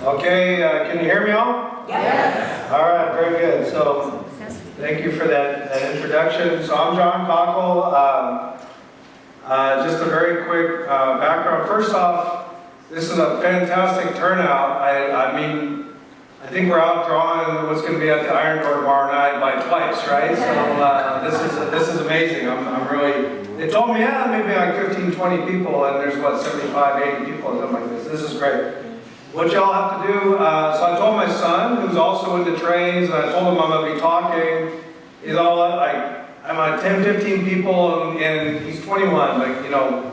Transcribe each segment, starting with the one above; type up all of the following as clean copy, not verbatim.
Okay, can you hear me all? Yes. All right, very good. So, thank you for that introduction. So, I'm John Cockle. Just a very quick background. First off, this is a fantastic turnout. I mean, I think we're outdrawing what's going to be at the Iron Door tomorrow night by twice, right? So, this is amazing. I'm really. They told me, yeah, maybe like 15, 20 people, and there's what, 75, 80 people, or something like this. This is great. What y'all have to do, so I told my son, who's also into trains, and I told him I'm going to be talking. He's all like, I'm at 10, 15 people, and he's 21, like, you know,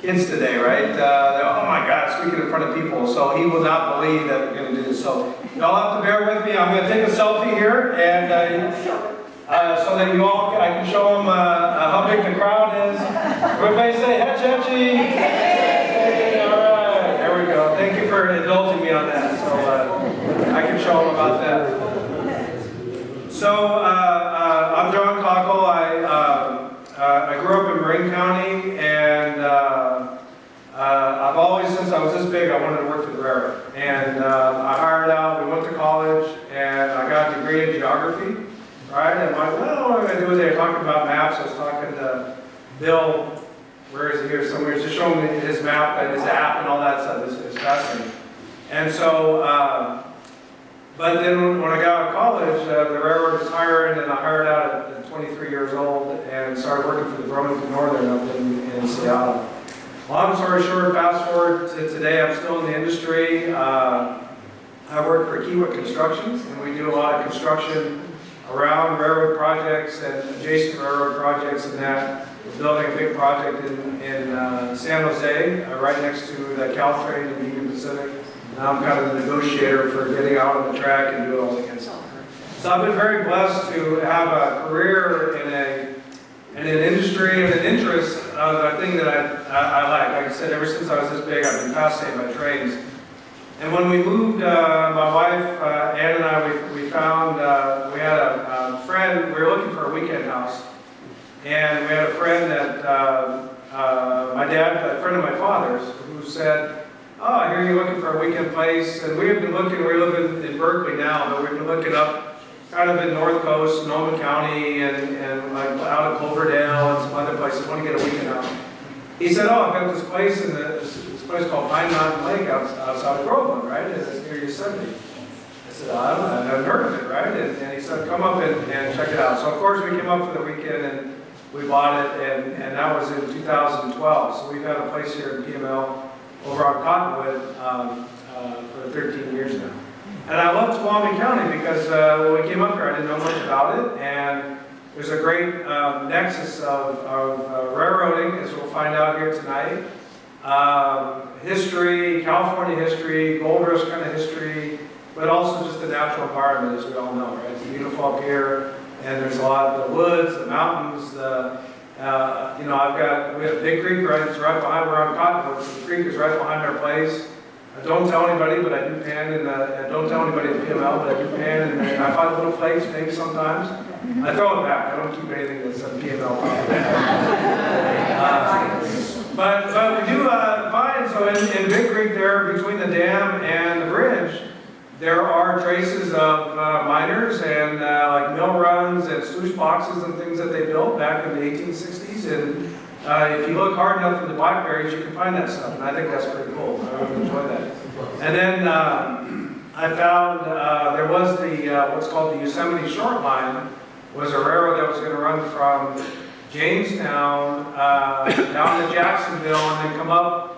kids today, right? Oh my God, speaking in front of people. So he will not believe that we're going to do this. So y'all have to bear with me. I'm going to take a selfie here, and so that you all, I can show them how big the crowd is. Everybody say, Hetch Hetchy. Hey, all right, there we go. Thank you for indulging me on that. So I can show them about that. So I'm John Cockle. I grew up in Marin County, and I've always, since I was this big, I wanted to work for the railroad. And I hired out, we went to college, and I got a degree in geography. Right, and I'm like, well, what am I going to do with it? Talking about maps. I was talking to Bill, where is he here somewhere, just showing me his map and his app and all that stuff. It's fascinating. And so, but then when I got out of college, the railroad was hiring, and I hired out at 23 years old and started working for the Groveland Northern up in Seattle. Long story short, fast forward to today, I'm still in the industry. I work for Kiwa Constructions, and we do a lot of construction around railroad projects and adjacent railroad projects, and that. We're building a big project in San Jose, right next to the Caltrain in Union Pacific. And I'm kind of the negotiator for getting out on the track and doing all the good stuff. So I've been very blessed to have a career in an industry and an interest of a thing that I like. Like I said, ever since I was this big, I've been fascinated by trains. And when we moved, my wife, Ann and I, we found, we had a friend, we were looking for a weekend house. And we had a friend that, my dad, a friend of my father's, who said, oh, I hear you're looking for a weekend place. And we have been looking, we live in Berkeley now, but we've been looking up kind of in North Coast, Tuolumne County, and like out of Cloverdale and some other places. I want to get a weekend house. He said, oh, I've got this place in this place called Pine Mountain Lake outside of Groveland, right? It's near Yosemite. I said, I haven't heard of it, right? And he said, come up and check it out. So of course we came up for the weekend and we bought it, and that was in 2012. So we've had a place here in PML over on Cottonwood for 13 years now. And I love Tuolumne County because when we came up here, I didn't know much about it, and there's a great nexus of railroading, as we'll find out here tonight. History, California history, gold rush kind of history, but also just the natural environment, as we all know, right? It's beautiful up here, and there's a lot of the woods, the mountains, you know, we have Big Creek right behind, we're on Cottonwood, so the creek is right behind our place. I don't tell anybody, but I do pan in I don't tell anybody in PML, but I do pan, and I find little flakes maybe sometimes. I throw it back. I don't keep anything that's on PML. But we do find, so in Big Creek there, between the dam and the bridge, there are traces of miners and like mill runs and sluice boxes and things that they built back in the 1860s. And if you look hard enough in the blackberries, you can find that stuff, and I think that's pretty cool. I really enjoy that. And then I found there was what's called the Yosemite Short Line, was a railroad that was going to run from Jamestown down to Jacksonville and then come up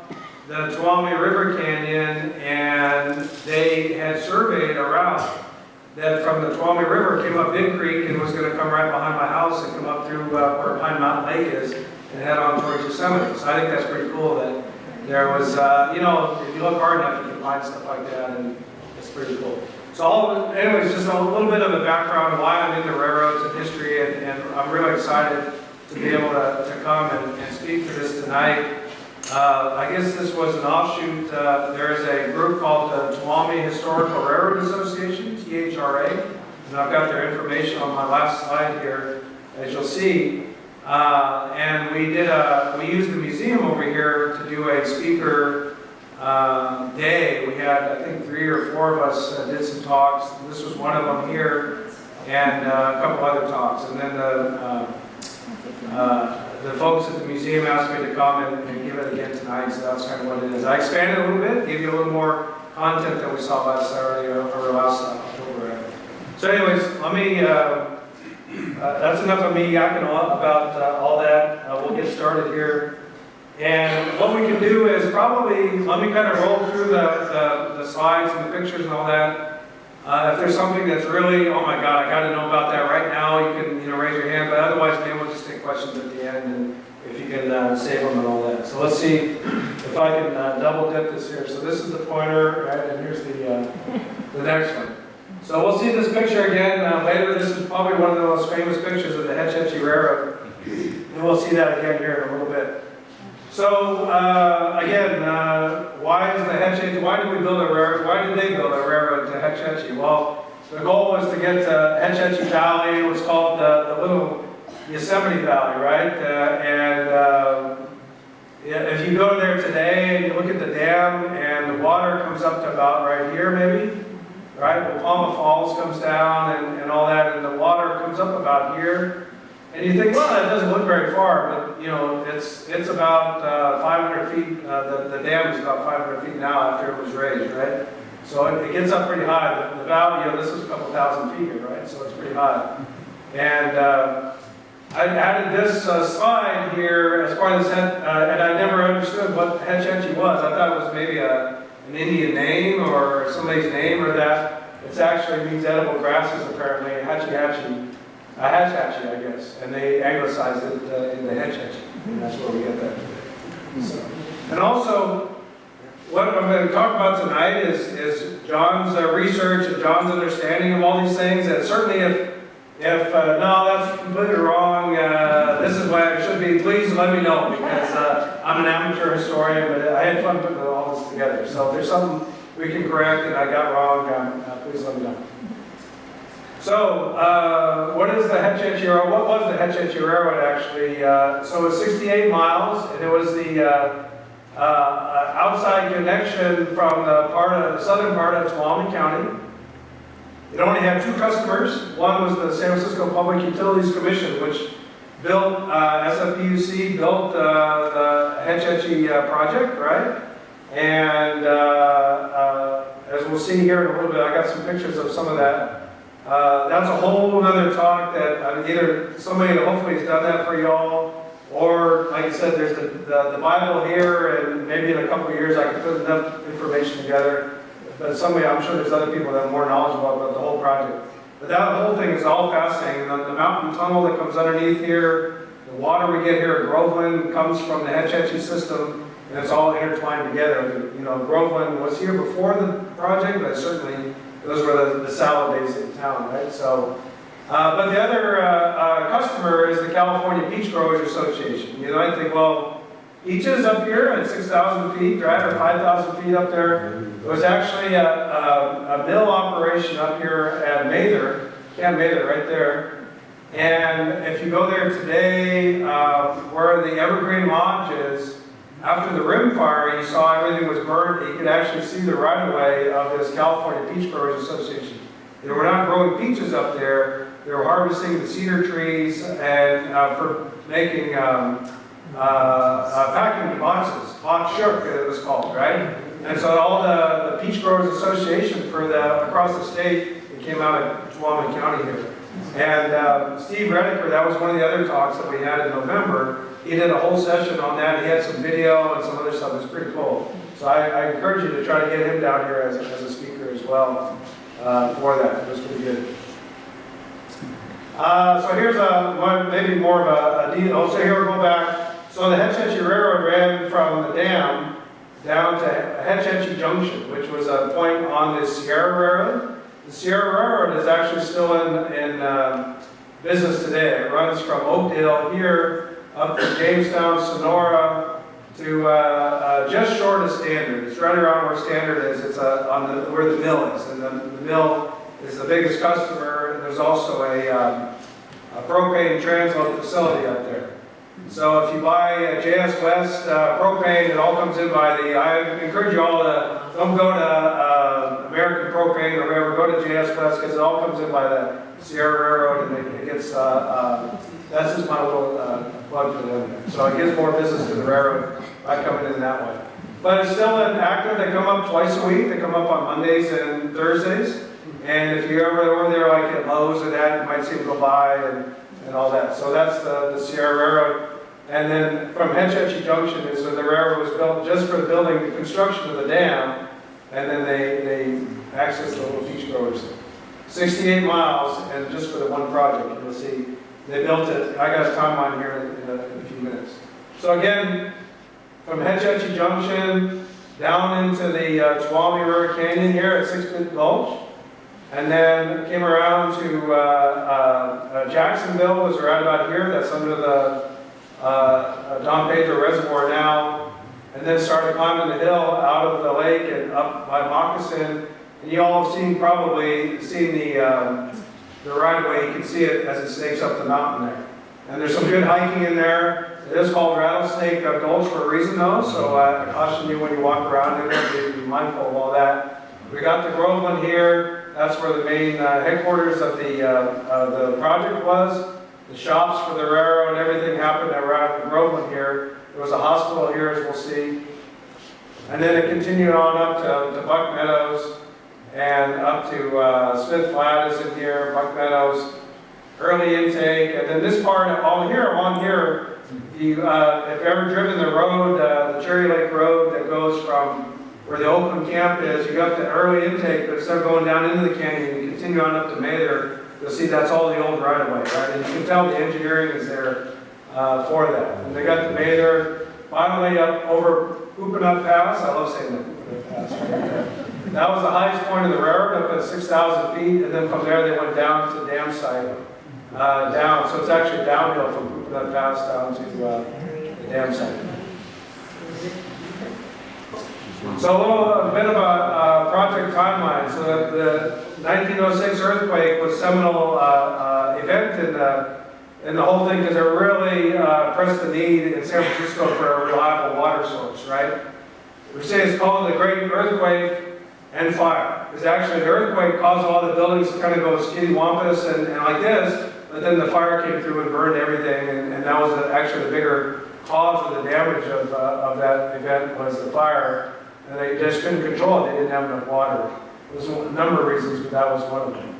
the Tuolumne River Canyon, and they had surveyed a route that from the Tuolumne River came up Big Creek and was going to come right behind my house and come up through where Pine Mountain Lake is and head on towards Yosemite. So I think that's pretty cool that there was, you know, if you look hard enough, you can find stuff like that, and it's pretty cool. So anyways, just a little bit of a background of why I'm into railroads and history, and I'm really excited to be able to come and speak to this tonight. I guess this was an offshoot. There is a group called the Tuolumne Historical Railroad Association, THRA, and I've got their information on my last slide here, as you'll see. And we used the museum over here to do a speaker day, we had, I think, 3 or 4 of us did some talks. This was one of them here, and a couple other talks. And then the folks at the museum asked me to come and give it again tonight, so that's kind of what it is. I expanded a little bit, gave you a little more content than we saw last Saturday or last October. So anyways, let me, that's enough of me yakking about all that. We'll get started here. And what we can do is probably, let me kind of roll through the slides and the pictures and all that. If there's something that's really, oh my God, I got to know about that right now, you can raise your hand, but otherwise maybe we'll just take questions at the end and if you can save them and all that. So let's see if I can double dip this here. So this is the pointer, right, and here's the next one. So we'll see this picture again later. This is probably one of the most famous pictures of the Hetch Hetchy RR, and we'll see that again here in a little bit. So again, why is the Hetch Hetchy? Why did we build a railroad? Why did they build a railroad to Hetch Hetchy? Well, the goal was to get to Hetch Hetchy Valley. It was called the Little Yosemite Valley, right? If you go there today and you look at the dam, and the water comes up to about right here, maybe, right? Well, Palma Falls comes down and all that, and the water comes up about here. And you think, well, that doesn't look very far, but it's about 500 feet. The dam is about 500 feet now after it was raised, right? So it gets up pretty high. The valley, this is a couple thousand feet here, right? So it's pretty high. And I added this slide here as part of this, and I never understood what Hetch Hetchy was. I thought it was maybe an Indian name or somebody's name or that. It actually means edible grasses, apparently. Hetchy Hetchy. Hetch Hetchy, I guess, and they anglicized it into Hetch Hetchy, and that's where we get that today. So, and also, what I'm going to talk about tonight is John's research and John's understanding of all these things. And certainly, if no, that's completely wrong, this is what it should be, please let me know, because I'm an amateur historian, but I had fun putting all this together. So if there's something we can correct and I got wrong, please let me know. So, what is the Hetch Hetchy RR? What was the Hetch Hetchy Railroad actually? So it was 68 miles, and it was the outside connection from the southern part of Tuolumne County. It only had 2 customers. One was the San Francisco Public Utilities Commission, which built, SFPUC built the Hetch Hetchy project, right? And as we'll see here in a little bit, I got some pictures of some of that. That's a whole other talk that either somebody hopefully has done that for y'all, or like I said, there's the Bible here, and maybe in a couple of years I can put enough information together. But somebody, I'm sure there's other people that have more knowledgeable about the whole project. But that whole thing is all fascinating. The mountain tunnel that comes underneath here, the water we get here at Groveland comes from the Hetch Hetchy system, and it's all intertwined together. Groveland was here before the project, but certainly those were the salad days in town, right? So, but the other customer is the California Peach Growers Association. I think, well, peaches up here at 6,000 feet, right, or 5,000 feet up there. It was actually a mill operation up here at Mather, Camp Mather, right there. And if you go there today, where the Evergreen Lodge is, after the rim fire, you saw everything was burned. You could actually see the right-of-way of this California Peach Growers Association. They were not growing peaches up there. They were harvesting the cedar trees and for making packing boxes, box shook it was called, right? And so all the Peach Growers Association for across the state, it came out of Tuolumne County here. And Steve Rediker, that was one of the other talks that we had in November. He did a whole session on that. He had some video and some other stuff. It was pretty cool. So I encourage you to try to get him down here as a speaker as well for that. It was pretty good. So here's maybe more of a deal. So here we'll go back. So the Hetch Hetchy Railroad ran from the dam down to Hetch Hetchy Junction, which was a point on the Sierra Railroad. The Sierra Railroad is actually still in business today. It runs from Oakdale here up to Jamestown, Sonora, to just short of Standard. It's right around where Standard is. It's where the mill is, and the mill is the biggest customer. And there's also a propane transload facility up there. So if you buy JS West propane, it all comes in by the, I encourage you all to, don't go to American Propane or whatever, go to JS West because it all comes in by the Sierra Railroad and it gets, that's just my little plug for them there. So it gives more business to the railroad by coming in that way. But it's still active. They come up twice a week. They come up on Mondays and Thursdays. And if you're ever over there like at Lowe's or that, you might see them go by and all that. So that's the Sierra Railroad. And then from Hetch Hetchy Junction is where the railroad was built just for the building, the construction of the dam. And then they access the little beach growers. 68 miles and just for the one project. You'll see they built it. I got a timeline here in a few minutes. So again, from Hetch Hetchy Junction down into the Tuolumne River Canyon here at 6 Pit Gulch. And then came around to Jacksonville, was right about here. That's under the Don Pedro Reservoir now. And then started climbing the hill out of the lake and up by Moccasin. And you all have probably seen the right of way. You can see it as it snakes up the mountain there. And there's some good hiking in there. It is called Rattlesnake Gulch for a reason though, so I caution you when you walk around in there, be mindful of all that. We got the Groveland here. That's where the main headquarters of the project was. The shops for the railroad, everything happened around Groveland here. There was a hospital here, as we'll see. And then it continued on up to Buck Meadows and up to Smith Flat is in here, Buck Meadows, early intake. And then this part along here, if you've ever driven the road, the Cherry Lake Road that goes from where the Oakland camp is, you got the early intake, but instead of going down into the canyon, you continue on up to Mather, you'll see that's all the old right-of-way, right? And you can tell the engineering is there for that. And they got the Mather finally up over Hoopin' Up Pass. I love saying that, Hoopin' Up Pass right there. That was the highest point of the railroad, up at 6,000 feet, and then from there they went down to the dam site, down. So it's actually downhill from Hoopin' Up Pass down to the dam site. So a bit of a project timeline. So the 1906 earthquake was a seminal event in the whole thing because it really pressed the need in San Francisco for a reliable water source, right? We say it's called the Great Earthquake and Fire. Because actually the earthquake caused all the buildings to kind of go skiddy-wampus and like this, but then the fire came through and burned everything, and that was actually the bigger cause of the damage of that event was the fire. And they just couldn't control it. They didn't have enough water. There was a number of reasons, but that was one of them.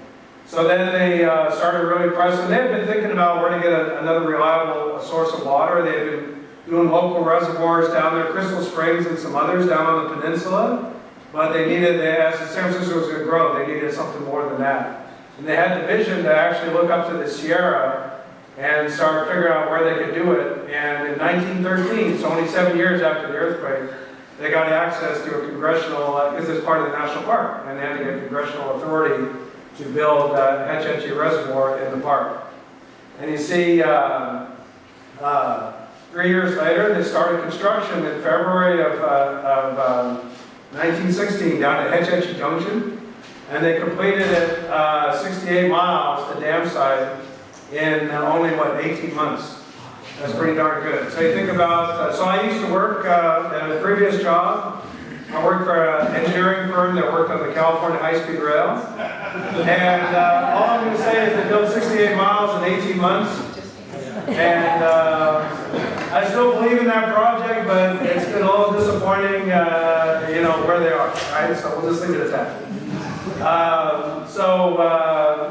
So then they started really pressing. They had been thinking about where to get another reliable source of water. They had been doing local reservoirs down there, Crystal Springs and some others down on the peninsula. But they needed, as San Francisco was going to grow, they needed something more than that. And they had the vision to actually look up to the Sierra and start figuring out where they could do it. And in 1913, so only 7 years after the earthquake, they got access to a congressional, because it's part of the national park, and they had to get congressional authority to build Hetch Hetchy Reservoir in the park. And you see, 3 years later, they started construction in February of 1916 down at Hetch Hetchy Junction, and they completed it 68 miles, the dam site, in only, 18 months. That's pretty darn good. So you think about, so I used to work at a previous job. I worked for an engineering firm that worked on the California high-speed rail. And all I'm going to say is they built 68 miles in 18 months. And I still believe in that project, but it's been a little disappointing, where they are, right? So we'll just leave it at that.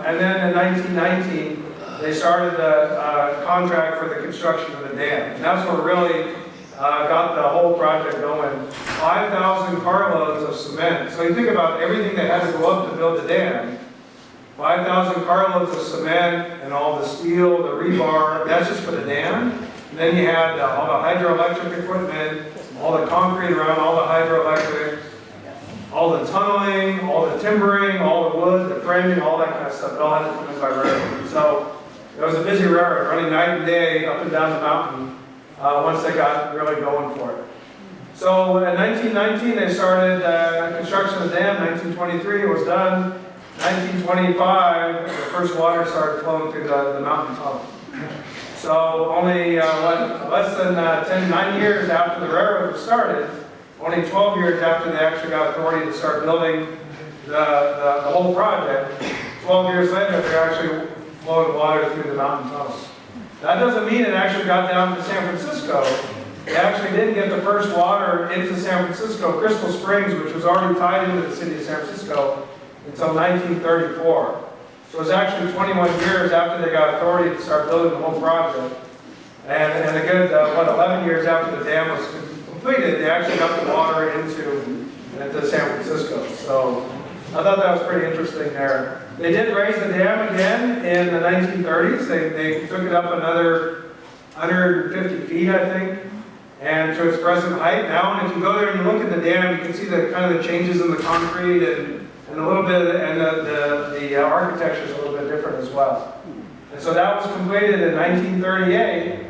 And then in 1919, they started the contract for the construction of the dam. And that's what really got the whole project going. 5,000 carloads of cement. So you think about everything that had to go up to build the dam. 5,000 carloads of cement and all the steel, the rebar, that's just for the dam. And then you had all the hydroelectric equipment, all the concrete around all the hydroelectric, all the tunneling, all the timbering, all the wood, the framing, all that kind of stuff. It all had to come in by railroad. So it was a busy railroad, running night and day up and down the mountain once they got really going for it. So in 1919, they started construction of the dam. 1923, it was done. 1925, the first water started flowing through the mountain tunnel. So only less than 9 years after the railroad was started, only 12 years after they actually got authority to start building the whole project, 12 years later, they actually flowed water through the mountain tunnel. That doesn't mean it actually got down to San Francisco. They actually didn't get the first water into San Francisco, Crystal Springs, which was already tied into the city of San Francisco, until 1934. So it was actually 21 years after they got authority to start building the whole project. And a good, 11 years after the dam was completed, they actually got the water into San Francisco. So I thought that was pretty interesting there. They did raise the dam again in the 1930s. They took it up another 150 feet, I think, and to its present height now. And if you go there and you look at the dam, you can see the kind of the changes in the concrete and a little bit, and the architecture is a little bit different as well. And so that was completed in 1938.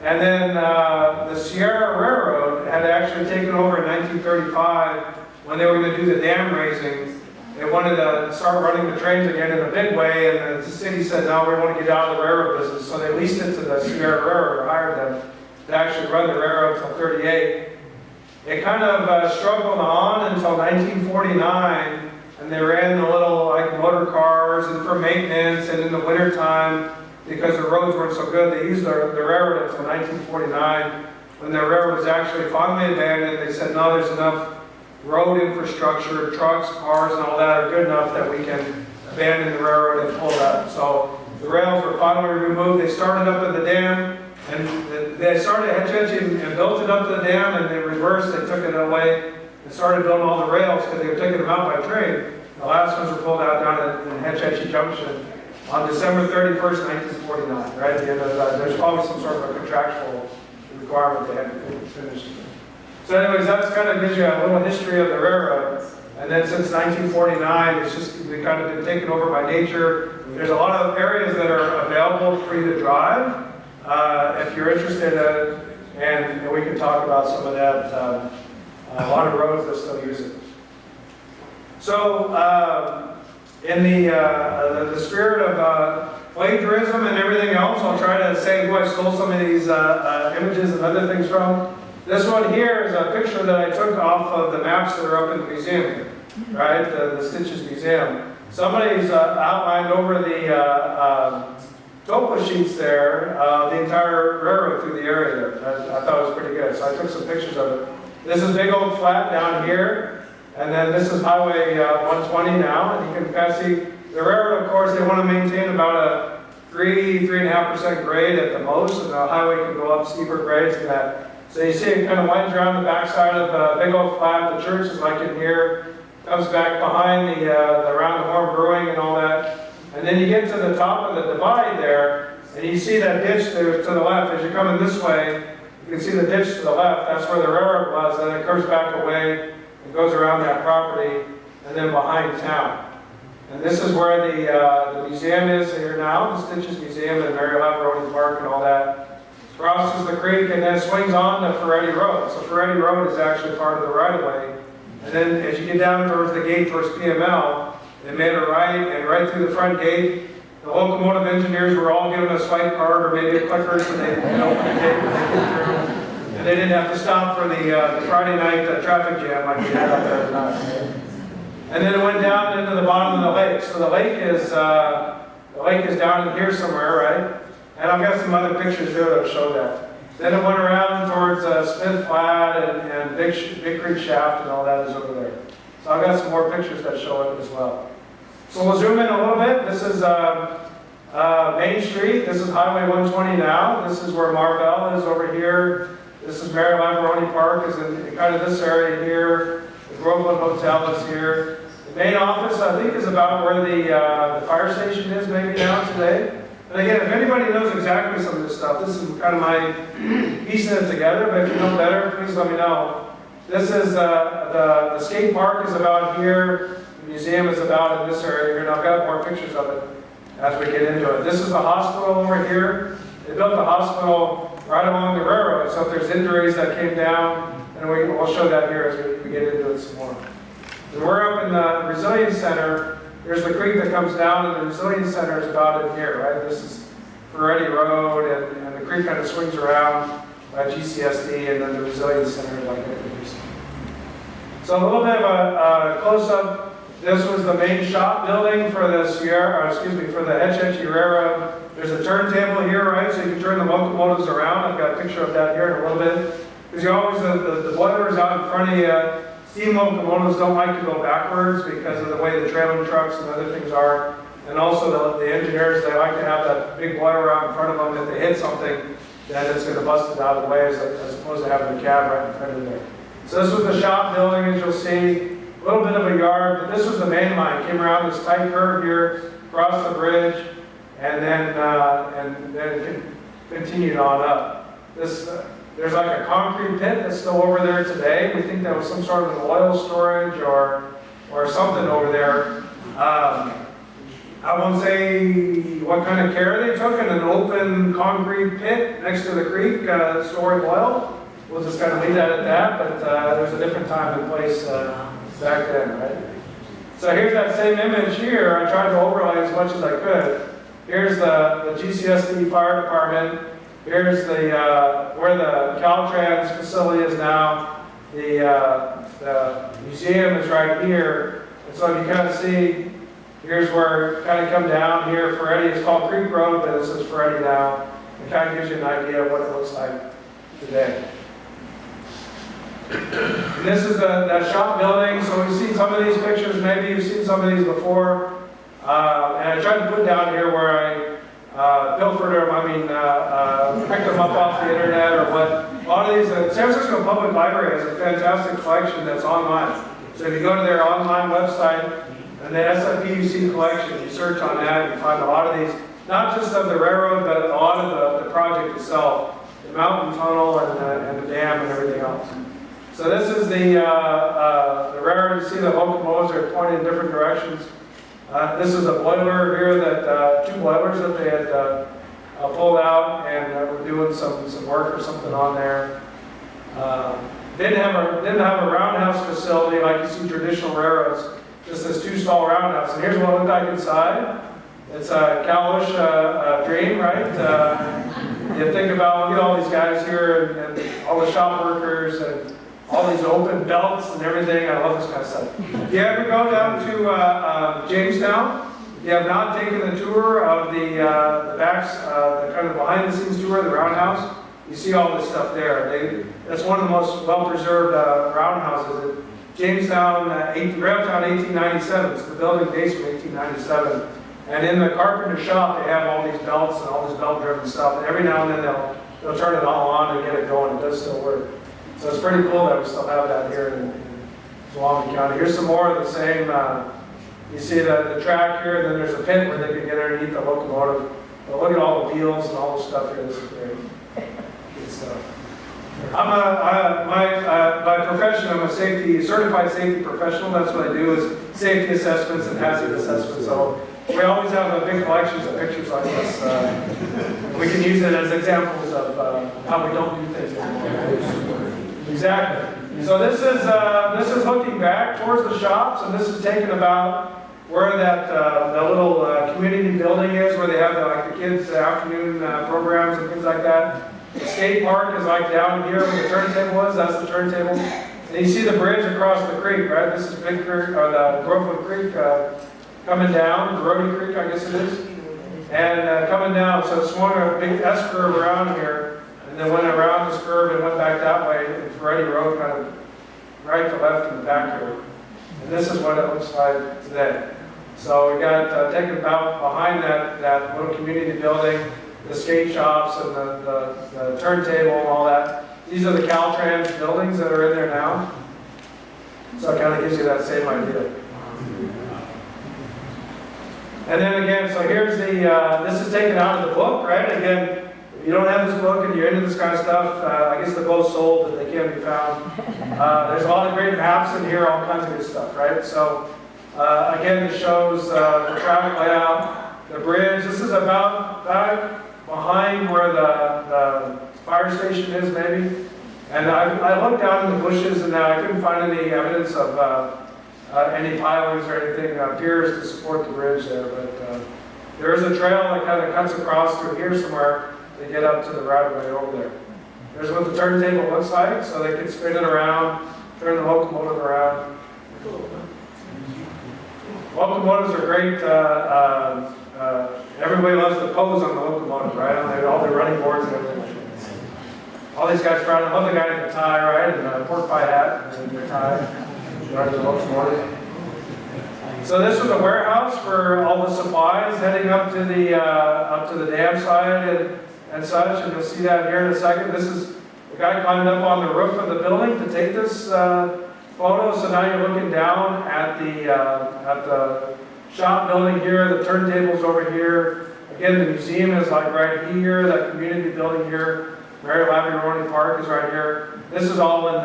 And then the Sierra Railroad had actually taken over in 1935 when they were going to do the dam raising. They wanted to start running the trains again in a big way, and the city said, no, we want to get out of the railroad business. So they leased it to the Sierra Railroad, or hired them to actually run the railroad until 38. It kind of struggled on until 1949, and they ran the little motor cars and for maintenance, and in the wintertime, because the roads weren't so good, they used the railroad until 1949. When the railroad was actually finally abandoned, they said, no, there's enough road infrastructure, trucks, cars, and all that are good enough that we can abandon the railroad and pull it up. So the rails were finally removed. They started up at the dam, and they started at Hetch Hetchy and built it up to the dam, and they reversed, they took it away and started building all the rails because they were taking them out by train. The last ones were pulled out down in Hetch Hetchy Junction on December 31st, 1949, right at the end of that. There's probably some sort of a contractual requirement they had to finish. So anyways, that's kind of gives you a little history of the railroad. And then since 1949, it's just we've kind of been taken over by nature. There's a lot of areas that are available for you to drive if you're interested, and we can talk about some of that. A lot of roads that still use it. So in the spirit of plagiarism and everything else, I'll try to say who I stole some of these images and other things from. This one here is a picture that I took off of the maps that are up in the museum here, right? The STCHS Museum. Somebody's outlined over the topo sheets there the entire railroad through the area there. I thought it was pretty good, so I took some pictures of it. This is Big Oak Flat down here, and then this is Highway 120 now, and you can kind of see the railroad, of course, they want to maintain about a 3.5% grade at the most, and the highway can go up steeper grades than that. So you see it kind of winds around the backside of Big Oak Flat. The church is like in here, comes back behind the Round the Horn Brewing and all that. And then you get to the top of the divide there, and you see that ditch to the left. As you're coming this way, you can see the ditch to the left. That's where the railroad was. Then it curves back away and goes around that property, and then behind town. And this is where the museum is here now, the STCHS Museum and Mary Laveroni Park and all that. Crosses the creek and then swings on to Ferretti Road. So Ferretti Road is actually part of the right-of-way. And then as you get down towards the gate towards PML, they made a right, and right through the front gate, the locomotive engineers were all given a swipe card or maybe a clicker so they could open the gate when they get through. And they didn't have to stop for the Friday night traffic jam like we had out there tonight. And then it went down into the bottom of the lake. So the lake is down in here somewhere, right? And I've got some other pictures there that'll show that. Then it went around towards Smith Flat and Big Creek Shaft and all that is over there. So I've got some more pictures that show it as well. So we'll zoom in a little bit. This is Main Street. This is Highway 120 now. This is where Marvell is over here. This is Mary Laveroni Park is in kind of this area here. The Groveland Hotel is here. The main office, I think, is about where the fire station is maybe now today. And again, if anybody knows exactly some of this stuff, this is kind of my piecing it together, but if you know better, please let me know. This is the skate park is about here, the museum is about in this area here, and I've got more pictures of it as we get into it. This is the hospital over here. They built the hospital right along the railroad, so if there's injuries that came down, and we'll show that here as we get into it some more. And we're up in the Resilience Center. There's the creek that comes down, and the Resilience Center is about in here, right? This is Ferretti Road, and the creek kind of swings around by GCSD, and then the Resilience Center like that. So a little bit of a close-up. This was the main shop building for the for the Hetch Hetchy RR. There's a turntable here, right? So you can turn the locomotives around. I've got a picture of that here in a little bit. Because you always, the boilers out in front of you, steam locomotives don't like to go backwards because of the way the trailer trucks and other things are. And also the engineers, they like to have that big boiler out in front of them. If they hit something, then it's going to bust it out of the way as opposed to having the cab right in front of there. So this was the shop building, as you'll see. A little bit of a yard, but this was the main line. Came around this tight curve here, across the bridge, and then continued on up. There's like a concrete pit that's still over there today. We think that was some sort of an oil storage or something over there. I won't say what kind of care they took in an open concrete pit next to the creek storing oil. We'll just kind of leave that at that, but there's a different time and place back then, right? So here's that same image here. I tried to overlay as much as I could. Here's the GCSD fire department. Here's where the Caltrans facility is now. The museum is right here. And so if you kind of see, here's where kind of come down here. Ferretti is called Creek Road, but this is Ferretti now. It kind of gives you an idea of what it looks like today. And this is that shop building. So we've seen some of these pictures. Maybe you've seen some of these before. And I tried to put down here where I pilfered them, picked them up off the internet or what. A lot of these, the San Francisco Public Library has a fantastic collection that's online. So if you go to their online website and the SFPUC collection, you search on that, you find a lot of these, not just of the railroad, but a lot of the project itself, the mountain tunnel and the dam and everything else. So this is the railroad. You see the locomotives are pointing in different directions. This is a boiler here that, two boilers that they had pulled out and were doing some work or something on there. Didn't have a roundhouse facility like you see traditional railroads, just this two-stall roundhouse. And here's what it looked like inside. It's a cowlish dream, right? You think about, all these guys here and all the shop workers and all these open belts and everything. I love this kind of stuff. If you ever go down to Jamestown, you have not taken the tour of the backs, the kind of behind-the-scenes tour of the roundhouse. You see all this stuff there. That's one of the most well-preserved roundhouses. Jamestown, Grailtown, 1897. So the building dates from 1897. And in the carpenter shop, they have all these belts and all this belt-driven stuff. And every now and then they'll turn it all on and get it going. It does still work. So it's pretty cool that we still have that here in Tuolumne County. Here's some more of the same. You see the track here, and then there's a pit where they can get underneath the locomotive. But look at all the wheels and all the stuff here. This is great. Good stuff. By profession, I'm a certified safety professional. That's what I do is safety assessments and hazard assessments. So we always have big collections of pictures like this. We can use it as examples of how we don't do things anymore. Exactly. So this is looking back towards the shops, and this is taken about where that the little community building is, where they have the kids' afternoon programs and things like that. The skate park is like down here where the turntable is. That's the turntable. And you see the bridge across the creek, right? This is Big Creek, or the Groveland Creek coming down, Grody Creek, I guess it is, and coming down. So it swung a big S curve around here. And then went around this curve and went back that way, and Ferretti Road kind of right to left in the back here. And this is what it looks like today. So we got taken about behind that little community building, the skate shops and the turntable and all that. These are the Caltrans buildings that are in there now. So it kind of gives you that same idea. And then again, so here's this is taken out of the book, right? Again, if you don't have this book and you're into this kind of stuff, I guess they're both sold, but they can't be found. There's a lot of great maps in here, all kinds of good stuff, right? So again, it shows the traffic layout, the bridge. This is about back behind where the fire station is, maybe. And I looked down in the bushes and I couldn't find any evidence of any pilings or anything, piers to support the bridge there. But There is a trail that kind of cuts across through here somewhere to get up to the right of way over there. There's what the turntable looks like, so they can spin it around, turn the locomotive around. Locomotives are great. Everybody loves to pose on the locomotive, right? All their running boards and everything. All these guys proud. I love the guy in the tie, right? And the pork pie hat and the tie. Right the locomotive. So this was a warehouse for all the supplies heading up to the dam side and such. And you'll see that here in a second. This is the guy climbed up on the roof of the building to take this photo. So now you're looking down at the shop building here. The turntable's over here. Again, the museum is like right here. That community building here. Mary Laviaroni Park is right here. This is all in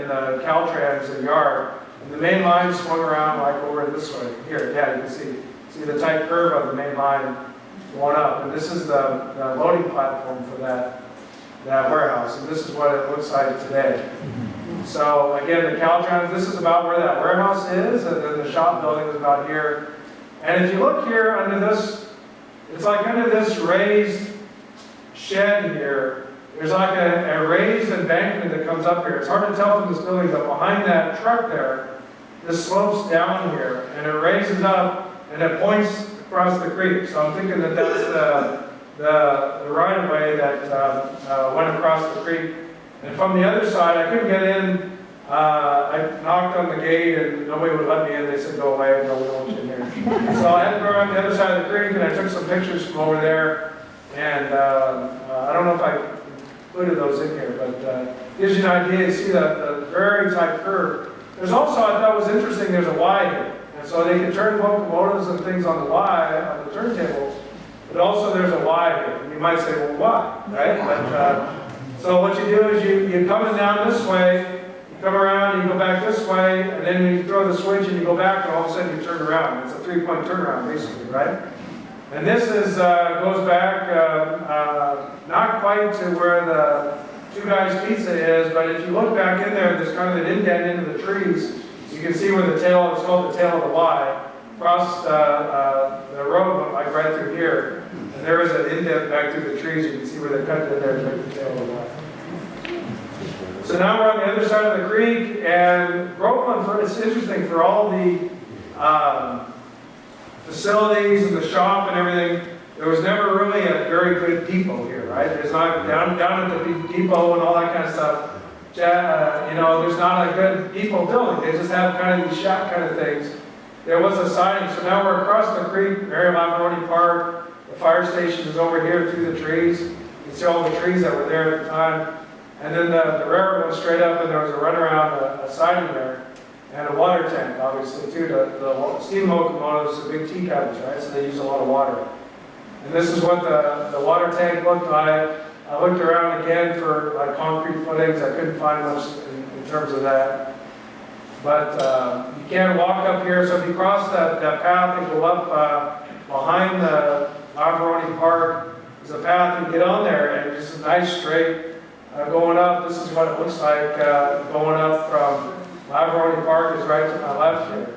the Caltrans yard. And the main line swung around like over this way. Here, yeah, you can see the tight curve of the main line going up. And this is the loading platform for that warehouse. And this is what it looks like today. So again, the Caltrans, this is about where that warehouse is, and then the shop building is about here. And if you look here under this, it's like under this raised shed here, there's like a raised embankment that comes up here. It's hard to tell from this building, but behind that truck there, this slopes down here, and it raises up, and it points across the creek. So I'm thinking that that's the right-of-way that went across the creek. And from the other side, I couldn't get in. I knocked on the gate, and nobody would let me in. They said, go away, no, we don't want you in here. So I had to go around the other side of the creek, and I took some pictures from over there. And I don't know if I included those in here, but gives you an idea. You see the very tight curve. There's also, I thought was interesting, there's a Y here. And so they can turn locomotives and things on the Y, on the turntables, but also there's a Y here. And you might say, well, why, right? But, so what you do is you come down this way, you come around, you go back this way, and then you throw the switch and you go back, and all of a sudden you turn around. It's a 3-point turnaround, basically, right? And this is goes back not quite to where the Two Guys Pizza is, but if you look back in there, there's kind of an indent into the trees. You can see where the tail, it's called the tail of the Y, across the road, like right through here. And there is an indent back through the trees. You can see where they cut it in there to make the tail of the Y. So now we're on the other side of the creek, and Groveland, it's interesting, for all the facilities and the shop and everything, there was never really a very good depot here, right? There's not, down at the depot and all that kind of stuff, there's not a good depot building. They just have kind of these shack kind of things. There was a siding, so now we're across the creek, Mary Laviaroni Park. The fire station is over here through the trees. You can see all the trees that were there at the time. And then the railroad went straight up, and there was a runaround, a siding there. And a water tank, obviously, too. The steam locomotives are big tea kettles, right? So they use a lot of water. And this is what the water tank looked like. I looked around again for like concrete footings. I couldn't find much in terms of that. But you can walk up here. So if you cross that path and go up behind the Laviaroni Park, there's a path and get on there, and it's just a nice straight going up. This is what it looks like going up from Laviaroni Park is right to my left here.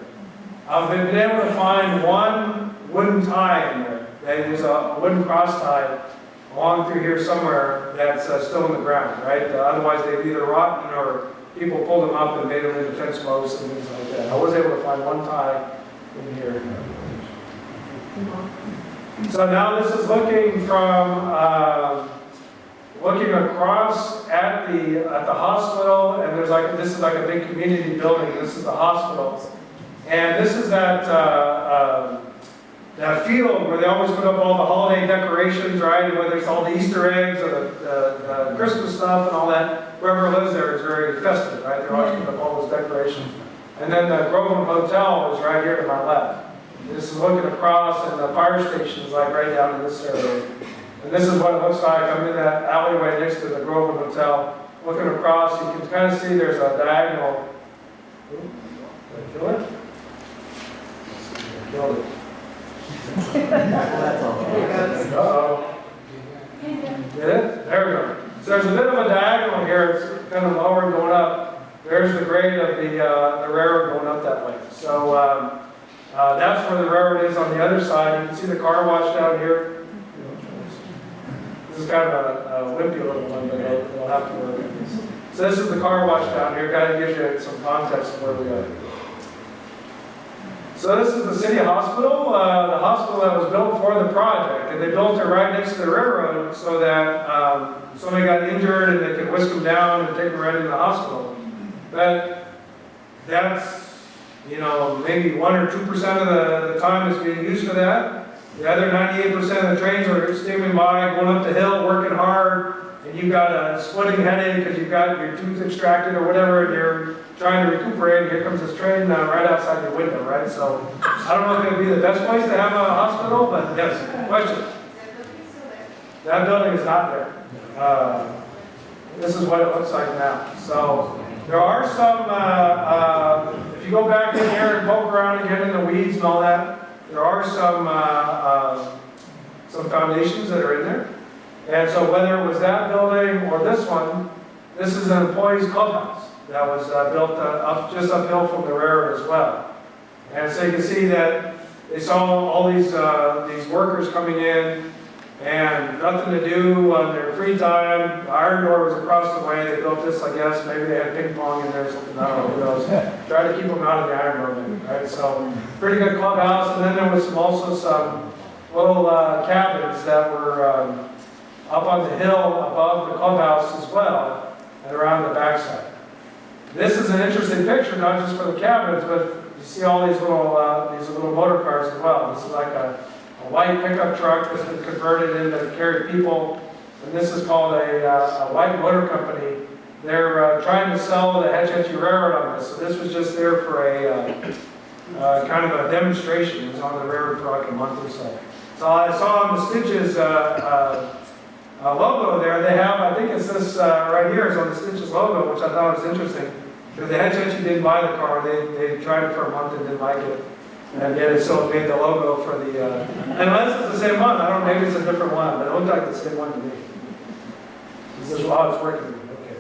I've been able to find one wooden tie in there. There's a wooden cross tie along through here somewhere that's still in the ground, right? Otherwise they've either rotten or people pulled them up and made them into fence posts and things like that. I was able to find one tie in here. So now this is looking from looking across at the hospital, and this is like a big community building. This is the hospital, and this is that field where they always put up all the holiday decorations, right? Whether it's all the Easter eggs or the Christmas stuff and all that. Whoever lives there is very festive, right? They're always putting up all those decorations. And then the Groveland Hotel is right here to my left. This is looking across, and the fire station is like right down in this area. And this is what it looks like. I'm in that alleyway next to the Groveland Hotel. Looking across, you can kind of see there's a diagonal. Ooh, did I kill it? I killed it. Uh-oh. Did it? There we go. So there's a bit of a diagonal here. It's kind of lower and going up. There's the grade of the railroad going up that way. So That's where the railroad is on the other side. You can see the car wash down here. This is kind of a wimpy little one, but it'll have to work. So this is the car wash down here. Kind of gives you some context of where we are. So this is the city hospital, the hospital that was built for the project, and they built it right next to the railroad so that somebody got injured and they could whisk them down and take them right into the hospital. But that's, you know, maybe 1 or 2% of the time is being used for that. The other 98% of the trains are steaming by, going up the hill, working hard, and you've got a splitting headache because you've got your tooth extracted or whatever, and you're trying to recuperate, and here comes this train right outside your window, right? So I don't know if it would be the best place to have a hospital, but yes, question. That building is not there. This is what it looks like now. So there are some, if you go back in here and poke around again in the weeds and all that, there are some foundations that are in there. And so whether it was that building or this one, this is an employees clubhouse that was built just uphill from the railroad as well. And so you can see that they saw all these workers coming in and nothing to do on their free time. The iron door was across the way. They built this, I guess. Maybe they had ping pong in there or something. I don't know who knows. Try to keep them out of the iron door, maybe, right? So pretty good clubhouse. And then there was also some little cabins that were up on the hill above the clubhouse as well and around the backside. This is an interesting picture, not just for the cabins, but you see all these little motor cars as well. This is like a white pickup truck that's been converted into to carry people, and this is called a white motor company. They're trying to sell the Hetch Hetchy Railroad on this, so this was just there for a kind of a demonstration. It was on the railroad for like a month or so. So I saw on the STCHS logo there, they have, I think it's this right here is on the STCHS logo, which I thought was interesting. Because the Hetch Hetchy didn't buy the car, they tried it for a month and didn't like it. And yet it still made the logo for the, unless it's the same one, I don't know, maybe it's a different one, but it looked like the same one to me. This is how it's working. Okay.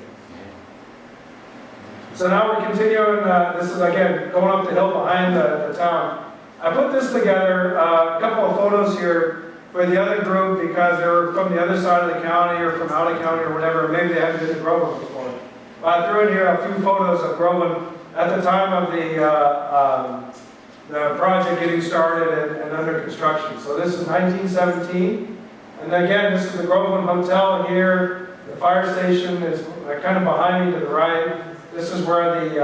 So now we're continuing, this is again, going up the hill behind the town. I put this together, a couple of photos here for the other group because they were from the other side of the county or from out of county or whatever. Maybe they haven't been to Groveland before. But I threw in here a few photos of Groveland at the time of the project getting started and under construction. So this is 1917. And again, this is the Groveland Hotel here. The fire station is kind of behind me to the right. This is where the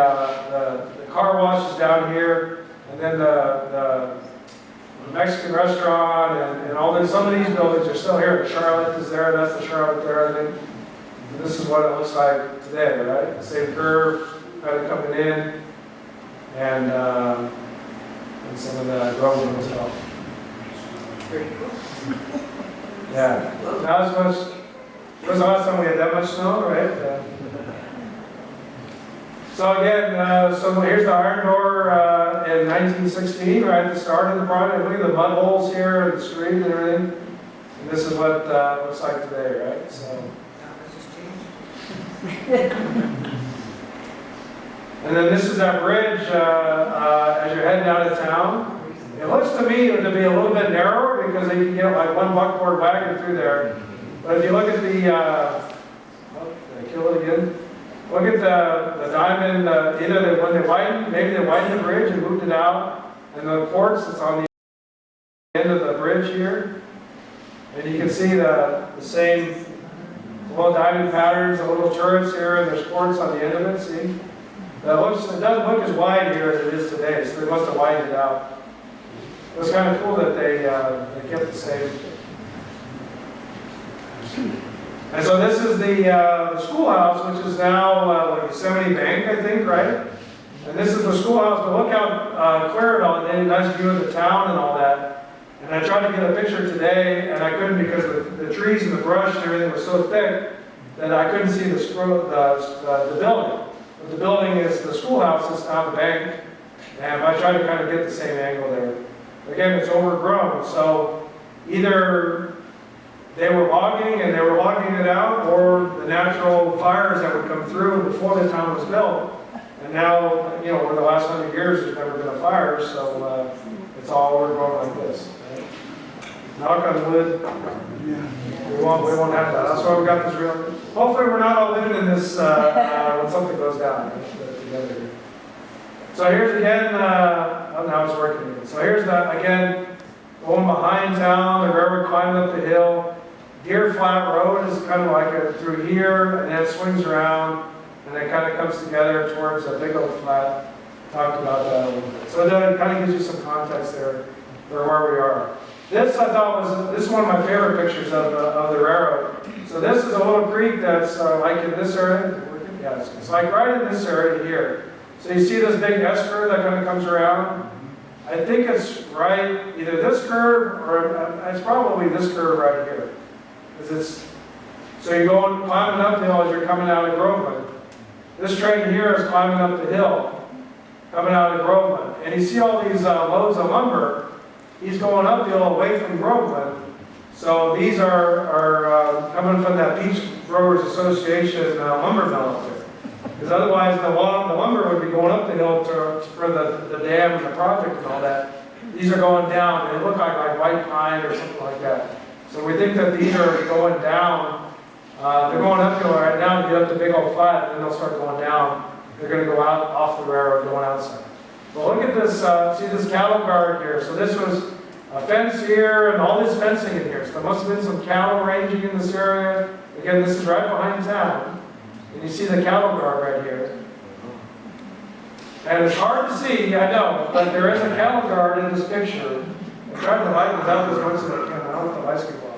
car wash is down here. And then the Mexican restaurant and all this. Some of these buildings are still here. Charlotte is there. That's the Charlotte there, I think. And this is what it looks like today, right? The same curve kind of coming in. And some of the Groveland stuff. Pretty cool. Yeah. Not as much. It was the last time we had that much snow, right? So again, so here's the iron door in 1916, right at the start of the project. Look at the mud holes here, the street and everything. And this is what it looks like today, right? So. And then this is our bridge as you're heading out of town. It looks to me to be a little bit narrower because they can get like one buckboard wagon through there. But if you look at the, did I kill it again? Look at the diamond, either when they widened, maybe they widened the bridge and moved it out. And the ports that's on the end of the bridge here. And you can see the same little diamond patterns, the little turrets here, and there's ports on the end of it, see? It doesn't look as wide here as it is today, so they must have widened it out. It was kind of cool that they kept the same. And so this is the schoolhouse, which is now like Yosemite Bank, I think, right? And this is the schoolhouse, but look how clear it all is. They had a nice view of the town and all that. And I tried to get a picture today, and I couldn't because the trees and the brush and everything was so thick that I couldn't see the building. But the building is the schoolhouse, it's now the bank. And I tried to kind of get the same angle there. Again, it's overgrown, so either they were logging and they were logging it out, or the natural fires that would come through before the town was built. And now, you know, over the last 100 years, there's never been a fire, so it's all overgrown like this. Right? Knock on wood, we won't have that. That's why we got this real. Hopefully, we're not all living in this when something goes down. Right? Together here. So here's again. Oh, now it's working again. So here's that again. Going behind town, the railroad climbed up the hill. Deer Flat Road is kind of like through here, and then it swings around, and it kind of comes together towards a big old flat. Talked about that a little bit. So it kind of gives you some context there for where we are. This I thought this is one of my favorite pictures of the railroad. So this is a little creek that's like in this area. Yes, it's like right in this area here. So you see this big S curve that kind of comes around. I think it's right either this curve or it's probably this curve right here. So you're going climbing uphill as you're coming out of Groveland. This train here is climbing up the hill, coming out of Groveland. And you see all these loads of lumber. He's going uphill away from Groveland. So these are coming from that Beach Growers Association lumber mill up there. Because otherwise the lumber would be going up the hill for the dam and the project and all that. These are going down. They look like white pine or something like that. So we think that these are going down. They're going uphill right now to get up the big old flat, and then they'll start going down. They're going to go out off the railroad, going outside. Well, look at this. See this cattle guard here. So this was a fence here and all this fencing in here. So there must have been some cattle ranging in this area. Again, this is right behind town. And you see the cattle guard right here. And it's hard to see, I know, but there is a cattle guard in this picture. I tried to lighten it up as much as I can. I don't know if the lights can go off.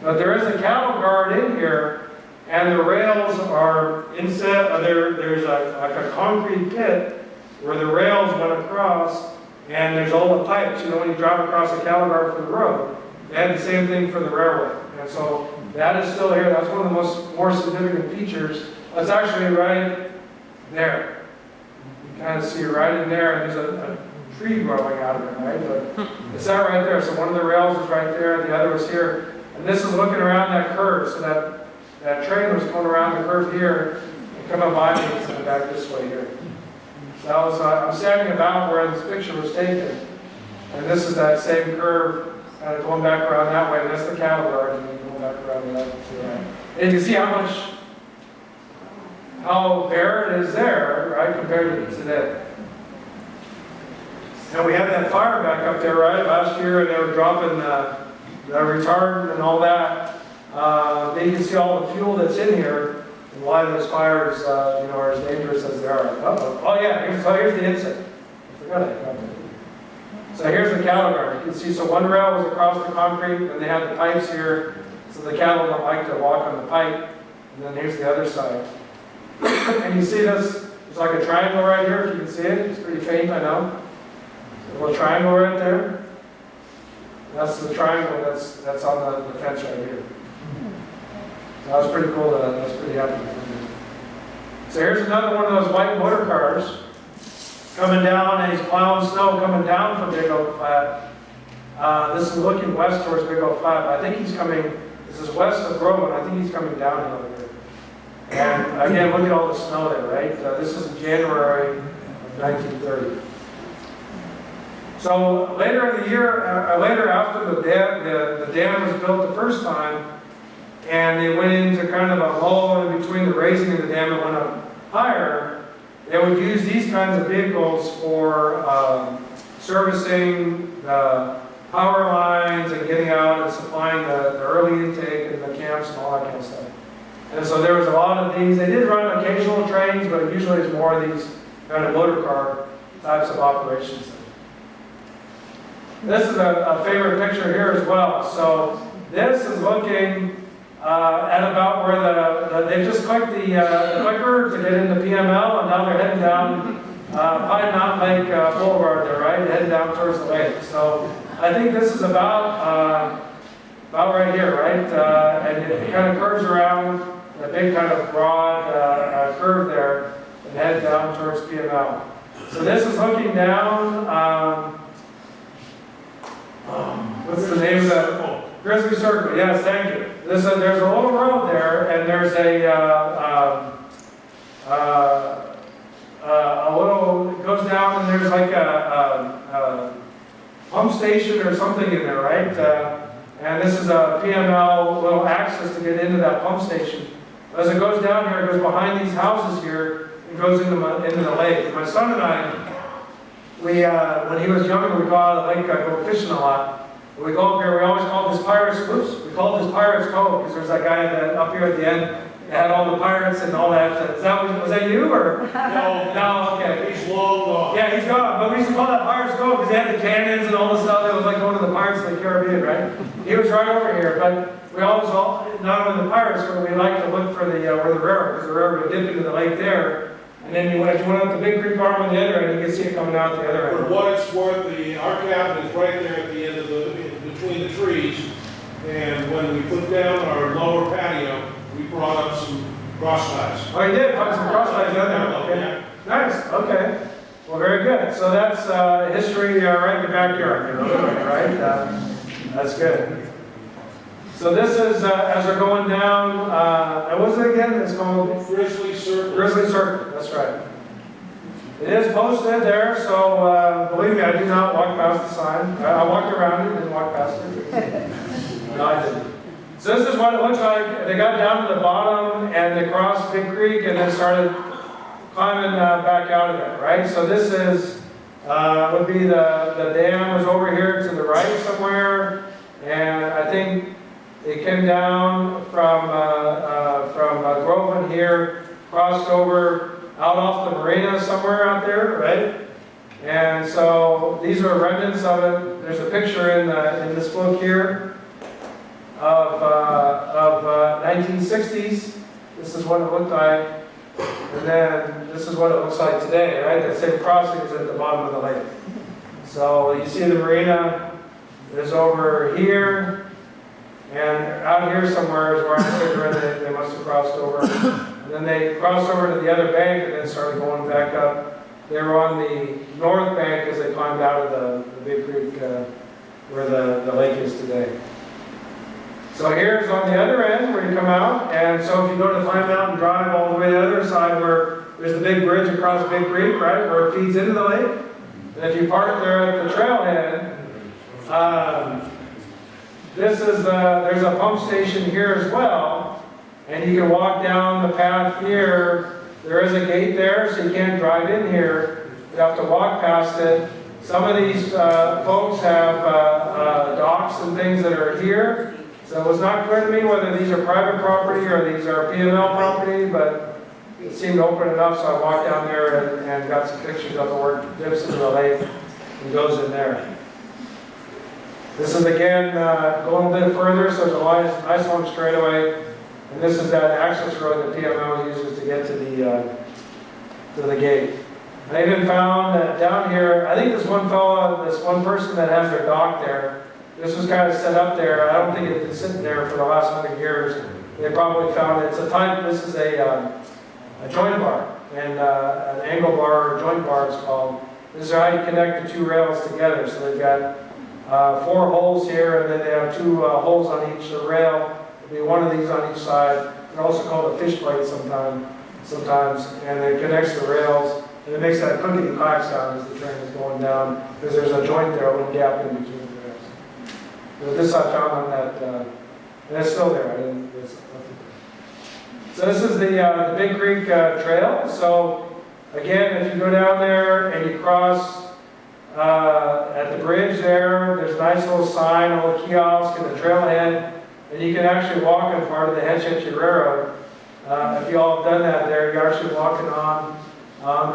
But there is a cattle guard in here, and the rails are inset. There's like a concrete pit where the rails went across, and there's all the pipes. You know, when you drive across a cattle guard for the road, they had the same thing for the railway. And so that is still here. That's one of the more significant features. That's actually right there. You kind of see right in there, and there's a tree growing out of it, right? But it's that right there. So one of the rails is right there, the other was here. And this is looking around that curve. So that train was going around the curve here and coming by me and coming back this way here. So that was, I'm standing about where this picture was taken. And this is that same curve kind of going back around that way. And that's the cattle guard, and then going back around that way. And you can see how bare it is there, right, compared to today. And we had that fire back up there, right, last year, and they were dropping the retardant and all that. You can see all the fuel that's in here, and why those fires, are as dangerous as they are. Oh yeah, here's the incident. I forgot that. So here's the cattle guard. You can see, so one rail was across the concrete, and they had the pipes here, so the cattle don't like to walk on the pipe. And then here's the other side. And you see this, there's like a triangle right here, if you can see it. It's pretty faint, I know. A little triangle right there. That's the triangle that's on the fence right here. So that was pretty cool. I was pretty happy with it. So here's another one of those white motor cars coming down, and he's plowing snow coming down from Big Oak Flat. This is looking west towards Big Oak Flat. I think he's coming, this is west of Groveland. I think he's coming downhill here. And again, look at all the snow there, right? This is in January of 1930. So later in the year, later after the dam was built the first time, and they went into kind of a lull in between the raising of the dam and went up higher, they would use these kinds of vehicles for servicing the power lines and getting out and supplying the early intake and the camps and all that kind of stuff. And so there was a lot of these. They did run occasional trains, but usually it's more of these kind of motor car types of operations. This is a favorite picture here as well. So this is looking at about where they just clicked the clicker to get into PML, and now they're heading down Pine Mountain Lake Boulevard there, right? Heading down towards the lake. So I think this is about right here, right? And it kind of curves around the big kind of broad curve there and head down towards PML. So this is looking down. What's the name of that? Grizzly Circle. Yes, thank you. There's a little road there, and there's a little, it goes down and there's like a pump station or something in there, right? And this is a PML little access to get into that pump station. As it goes down here, it goes behind these houses here, it goes into the lake. And my son and I, we, when he was younger, we go out of the lake, go fishing a lot. When we go up here, we always called this Pirates, we called this Pirates Cove, because there's that guy that, up here at the end, that had all the pirates and all that. Was that you, or? No, okay. He's long gone. Yeah, he's gone, but we used to call that Pirates Cove, because they had the cannons and all the stuff. It was like going to the Pirates of the Caribbean, right? He was right over here, but we always, not only the pirates, but we like to look for the, where the river, because the river would dip into the lake there. And then you went up the Big Creek Arm on the other end, you can see it coming out the other end. For what it's worth, our cabin is right there at the end of between the trees. And when we put down our lower patio, we brought up some cross ties. Oh, you did? Find some cross ties down there? Okay. Nice, okay. Well, very good. So that's history right in the backyard, you know, right? That's good. So this is, as we're going down, what's it again? It's called? Grizzly Circle. Grizzly Circle, that's right. It is posted there, so believe me, I do not walk past the sign. I walked around it, didn't walk past it. No, I didn't. So this is what it looks like. They got down to the bottom and they crossed Big Creek and then started climbing back out of it, right? So this is, would be the dam was over here to the right somewhere. And I think it came down from Groveland here, crossed over out off the marina somewhere out there, right? And so these are remnants of it. There's a picture in this book here of 1960s. This is what it looked like. And then this is what it looks like today, right? That same crossing is at the bottom of the lake. So you see the marina is over here. And out here somewhere is where I figure they must have crossed over. And then they crossed over to the other bank and then started going back up. They were on the north bank as they climbed out of the Big Creek where the lake is today. So here's on the other end where you come out. And so if you go to Fine Mountain Drive all the way to the other side where there's the big bridge across Big Creek, right, where it feeds into the lake. And if you park there at the trailhead, this is there's a pump station here as well, and you can walk down the path here. There is a gate there, so you can't drive in here. You have to walk past it. Some of these folks have docks and things that are here, so it was not clear to me whether these are private property or these are PML property, but it seemed open enough, so I walked down there and got some pictures of where it dips into the lake and goes in there. This is again going a bit further, so there's a nice long straightaway, and this is that access road that PML uses to get to the gate. I even found that down here, I think this one person that has their dock there, this was kind of set up there. I don't think it's been sitting there for the last 100 years. They probably found it. This is a joint bar, and an angle bar or joint bar is called. This is how you connect the two rails together. So they've got 4 holes here, and then they have 2 holes on each rail. There'll be one of these on each side. They're also called a fish plate sometimes, and it connects the rails, and it makes that clickety-clack sound as the train is going down, because there's a joint there, a little gap in between the rails. So this I found on that, and it's still there. So this is the Big Creek Trail. So again, if you go down there and you cross at the bridge there's a nice little sign, a little kiosk, and a trailhead, and you can actually walk on part of the Hetch Hetchy RR. If you all have done that there, you're actually walking on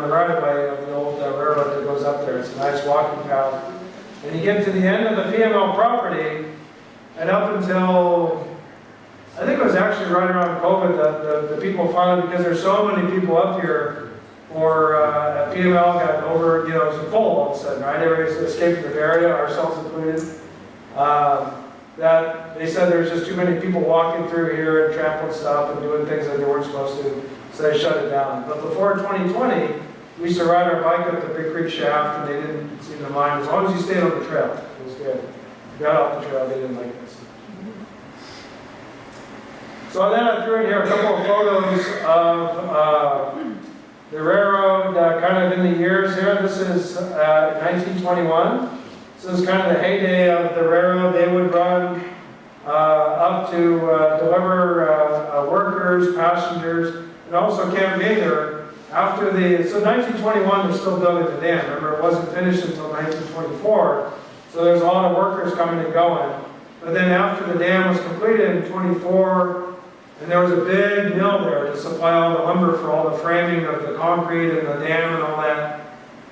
the right-of-way of the old railroad that goes up there. It's a nice walking path. And you get to the end of the PML property, and up until, I think it was actually right around COVID, the people finally, because there's so many people up here, or PML got over, it was full all of a sudden, right? Everybody's escaped the area, ourselves included. That they said there's just too many people walking through here and trampling stuff and doing things that they weren't supposed to, so they shut it down. But before 2020, we used to ride our bike up the Big Creek shaft, and they didn't seem to mind as long as you stayed on the trail. It was good. If you got off the trail, they didn't like this. So then I threw in here a couple of photos of the railroad kind of in the years here. This is 1921. This is kind of the heyday of the railroad. They would run up to deliver workers, passengers, and also Camp Mather. After so 1921, they're still building the dam. Remember, it wasn't finished until 1924. So there's a lot of workers coming and going. But then after the dam was completed in 24, and there was a big mill there to supply all the lumber for all the framing of the concrete and the dam and all that.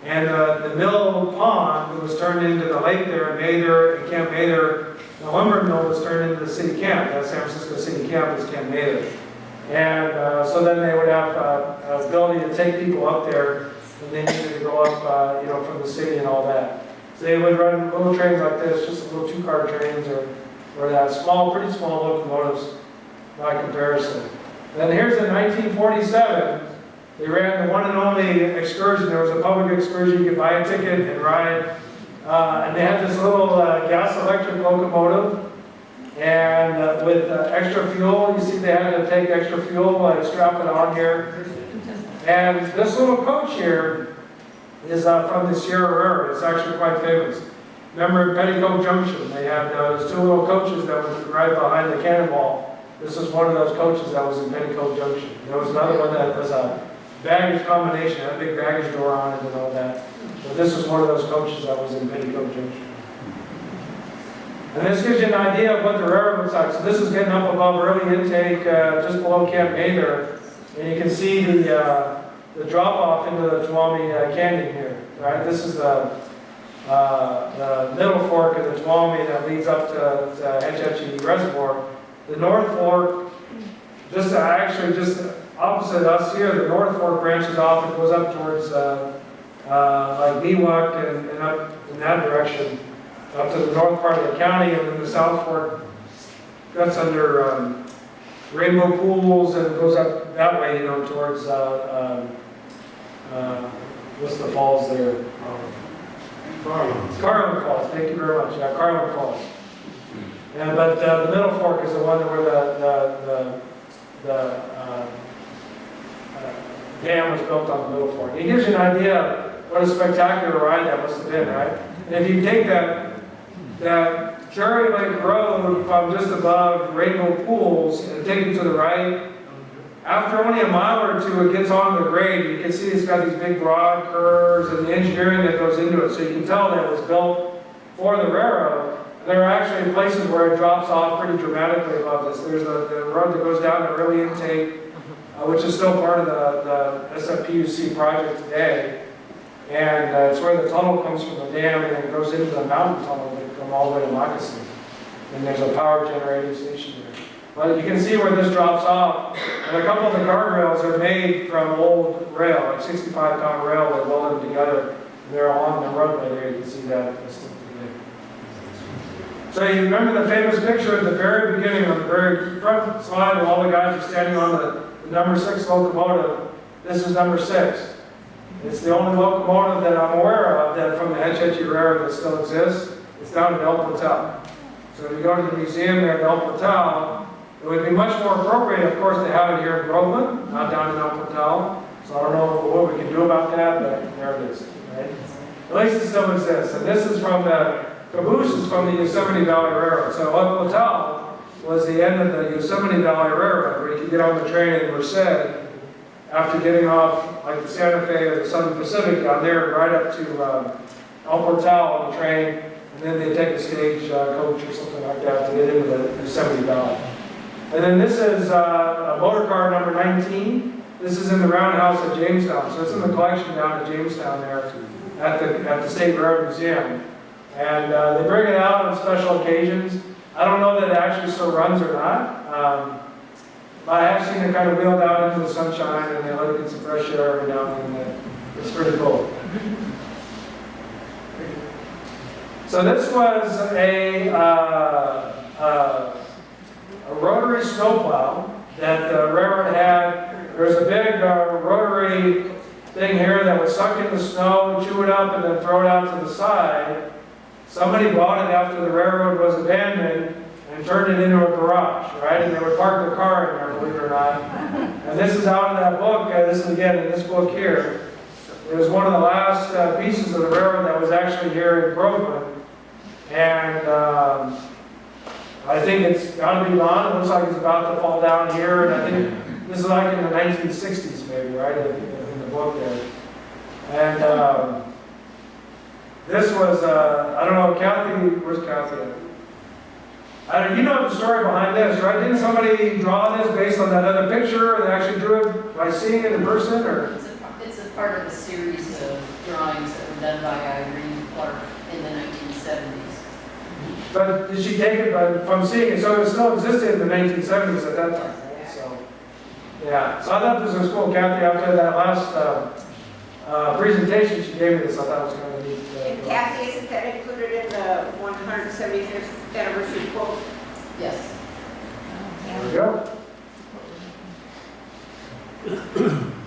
And the mill pond was turned into the lake there in Mather, and Camp Mather. The lumber mill was turned into the city camp. That's San Francisco City Camp is Camp Mather. And so then they would have the ability to take people up there when they needed to go up, you know, from the city and all that. So they would run little trains like this, just little 2-car trains or that small, pretty small locomotives by comparison. Then here's in 1947, they ran the one and only excursion. There was a public excursion. You could buy a ticket and ride. And they had this little gas electric locomotive. And with extra fuel, you see they had to take extra fuel and strap it on here. And this little coach here is from the Sierra River. It's actually quite famous. Remember Petticoat Junction? They had those 2 little coaches that was right behind the Cannonball. This is one of those coaches that was in Petticoat Junction. There was another one that was a baggage combination, had a big baggage door on it and all that. But this is one of those coaches that was in Petticoat Junction. And this gives you an idea of what the railroad looks like. So this is getting up above early intake, just below Camp Mather. And you can see the drop-off into the Tuolumne Canyon here, right? This is the middle fork of the Tuolumne that leads up to Hetch Hetchy Reservoir. The North Fork, just opposite us here, the North Fork branches off and goes up towards like Miwok and up in that direction, up to the north part of the county, and then the South Fork cuts under Rainbow Pools and goes up that way, you know, towards what's the falls there? Carlin Falls. Thank you very much. Yeah, Carlin Falls. And but the middle fork is the one where the dam was built on the middle fork. It gives you an idea of what a spectacular ride that must have been, right? And if you take that Cherry Lake Road from just above Rainbow Pools and take it to the right, after only a mile or two, it gets on the grade. You can see it's got these big broad curves and the engineering that goes into it. So you can tell that it was built for the railroad. There are actually places where it drops off pretty dramatically above this. There's the road that goes down to early intake, which is still part of the SFPUC project today. And it's where the tunnel comes from the dam and it goes into the mountain tunnel that come all the way to Moccasin. And there's a power generating station there. But you can see where this drops off. And a couple of the guardrails are made from old rail, like 65-pound rail. They weld them together. And they're along the roadway there. You can see that. So you remember the famous picture at the very beginning, on the very front slide, where all the guys are standing on the number 6 locomotive. This is number 6. It's the only locomotive that I'm aware of that from the Hetch Hetchy RR that still exists. It's down at El Portal. So if you go to the museum there at El Portal, it would be much more appropriate, of course, to have it here in Groveland, not down in El Portal. So I don't know what we can do about that, but there it is. Right? At least it still exists. And this is from the caboose is from the Yosemite Valley Railroad. So El Portal was the end of the Yosemite Valley Railroad, where you could get on the train in Merced after getting off like the Santa Fe or the Southern Pacific down there, right up to El Portal on the train, and then they take a stage coach or something like that to get into the Yosemite Valley. And then this is a motor car number 19. This is in the roundhouse at Jamestown. So it's in the collection down at Jamestown there at the State Railroad Museum. And they bring it out on special occasions. I don't know that it actually still runs or not. But I have seen it kind of wheeled out into the sunshine and they let it get some fresh air every now and then. It's pretty cool. So this was a rotary snowplow that the railroad had. There was a big rotary thing here that would suck in the snow, chew it up, and then throw it out to the side. Somebody bought it after the railroad was abandoned, and turned it into a garage, right? And they would park their car in there, believe it or not. And this is out in that book, this is again in this book here. It was one of the last pieces of the railroad that was actually here in Groveland. And I think it's got to be gone. It looks like it's about to fall down here. And I think this is like in the 1960s maybe, right, in the book there. And this was, I don't know, Kathy, where's Kathy at? You know the story behind this, right? Didn't somebody draw this based on that other picture? Or they actually drew it by seeing it in person? Or? It's a part of a series of drawings that were done by Irene Clark in the 1970s. But did she take it from seeing it? So it still existed in the 1970s at that time, right? So, yeah. So I thought this was cool. Kathy, after that last presentation she gave me this, I thought it was kind of neat. And Kathy, isn't that included in the 175th anniversary quote? Yes. There we go.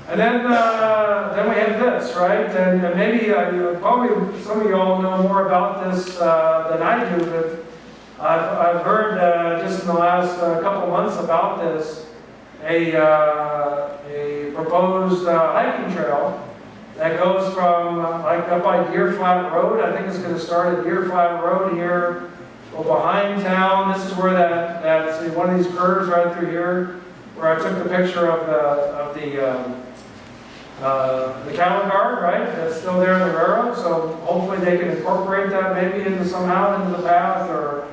And then we have this, right? And maybe probably some of you all know more about this than I do, but I've heard just in the last couple months about this, a proposed hiking trail that goes from like up by Deer Flat Road. I think it's going to start at Deer Flat Road here, go behind town. This is where that's one of these curves right through here, where I took the picture of the cattle guard, right? That's still there in the railroad. So hopefully they can incorporate that maybe into somehow into the path or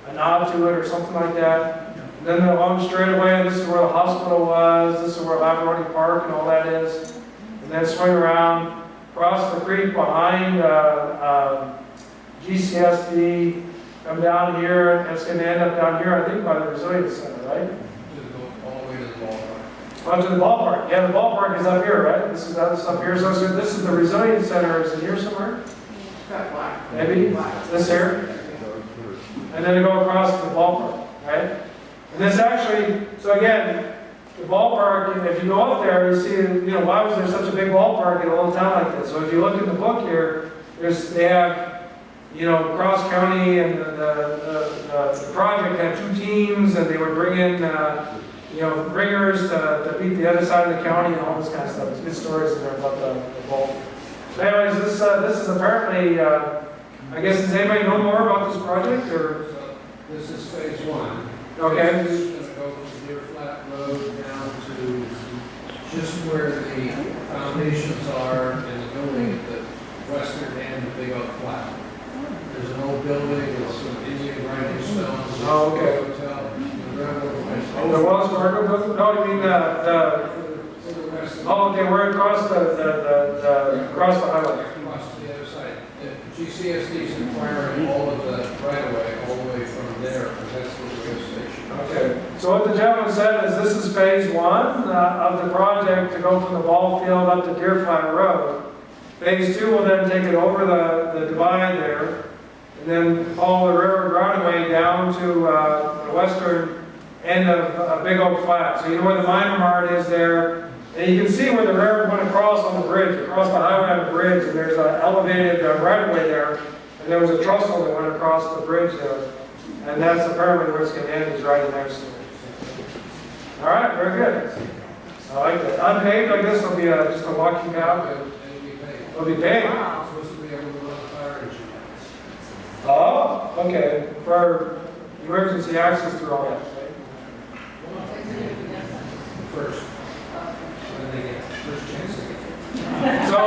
a nod to it or something like that. And then along straightaway, this is where the hospital was. This is where Labarone Park and all that is. And then swing around, cross the creek behind GCSD, come down here, and it's going to end up down here, I think, by the Resilience Center, right? All the way to the ballpark. Oh, to the ballpark. Yeah, the ballpark is up here, right? This is up here. So this is the Resilience Center. Is it here somewhere? Maybe? This here? And then to go across to the ballpark, right? And this actually, so again, the ballpark, if you go up there, you see, why was there such a big ballpark in a little town like this? So if you look in the book here, they have, Cross County and the project had 2 teams, and they would bring in, ringers to beat the other side of the county and all this kind of stuff. There's good stories in there about the ball. So anyways, this is apparently, I guess, does anybody know more about this project, or? This is phase 1. Okay. This is going to go from Deer Flat Road down to just where the foundations are in the building at the western end of Big Oak Flat. There's an old building with some Indian grinding stones. Oh, okay. Hotel. The Wells Fargo building? No, you mean okay, we're across across the highway. Across to the other side. GCSD is acquiring all of the right-of-way all the way from there, because that's the rail station. Okay, so what the gentleman said is this is phase 1 of the project to go from the ball field up to Deer Flat Road. Phase 2 will then take it over the divide there, and then follow the railroad right-of-way down to the western end of Big Oak Flat. So you know where the minor mart is there, and you can see where the railroad went across on the bridge, across the highway on the bridge, and there's an elevated right-of-way there, and there was a trestle that went across the bridge there. And that's apparently where it's going to end, is right in there. All right, very good. I like that. Unpaved, I guess, will be just a walking path. It'll be paved. Wow. Supposed to be able to run a fire engine. Oh, okay. For emergency access through all that, right? First. When they get first chance to get. So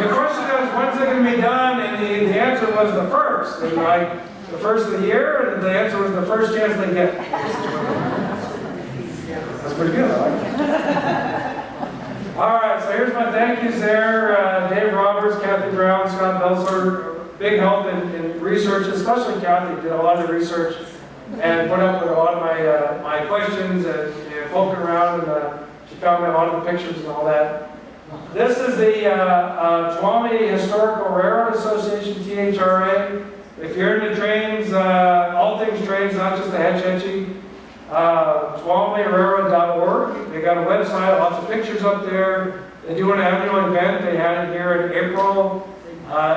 the question is, when's it going to be done? And the answer was the first. And like the first of the year, and the answer was the first chance they get. That's pretty good, I like it. All right, so here's my thank yous there. Dave Roberts, Kathy Brown, Scott Belzer, big help in research, especially Kathy did a lot of research and put up with a lot of my questions and poking around, and she found me a lot of the pictures and all that. This is the Tuolumne Historical Railroad Association, THRA. If you're into trains, all things trains, not just the Hetch Hetchy, TuolumneRailroad.org. They got a website, lots of pictures up there. They do an annual event. They had it here in April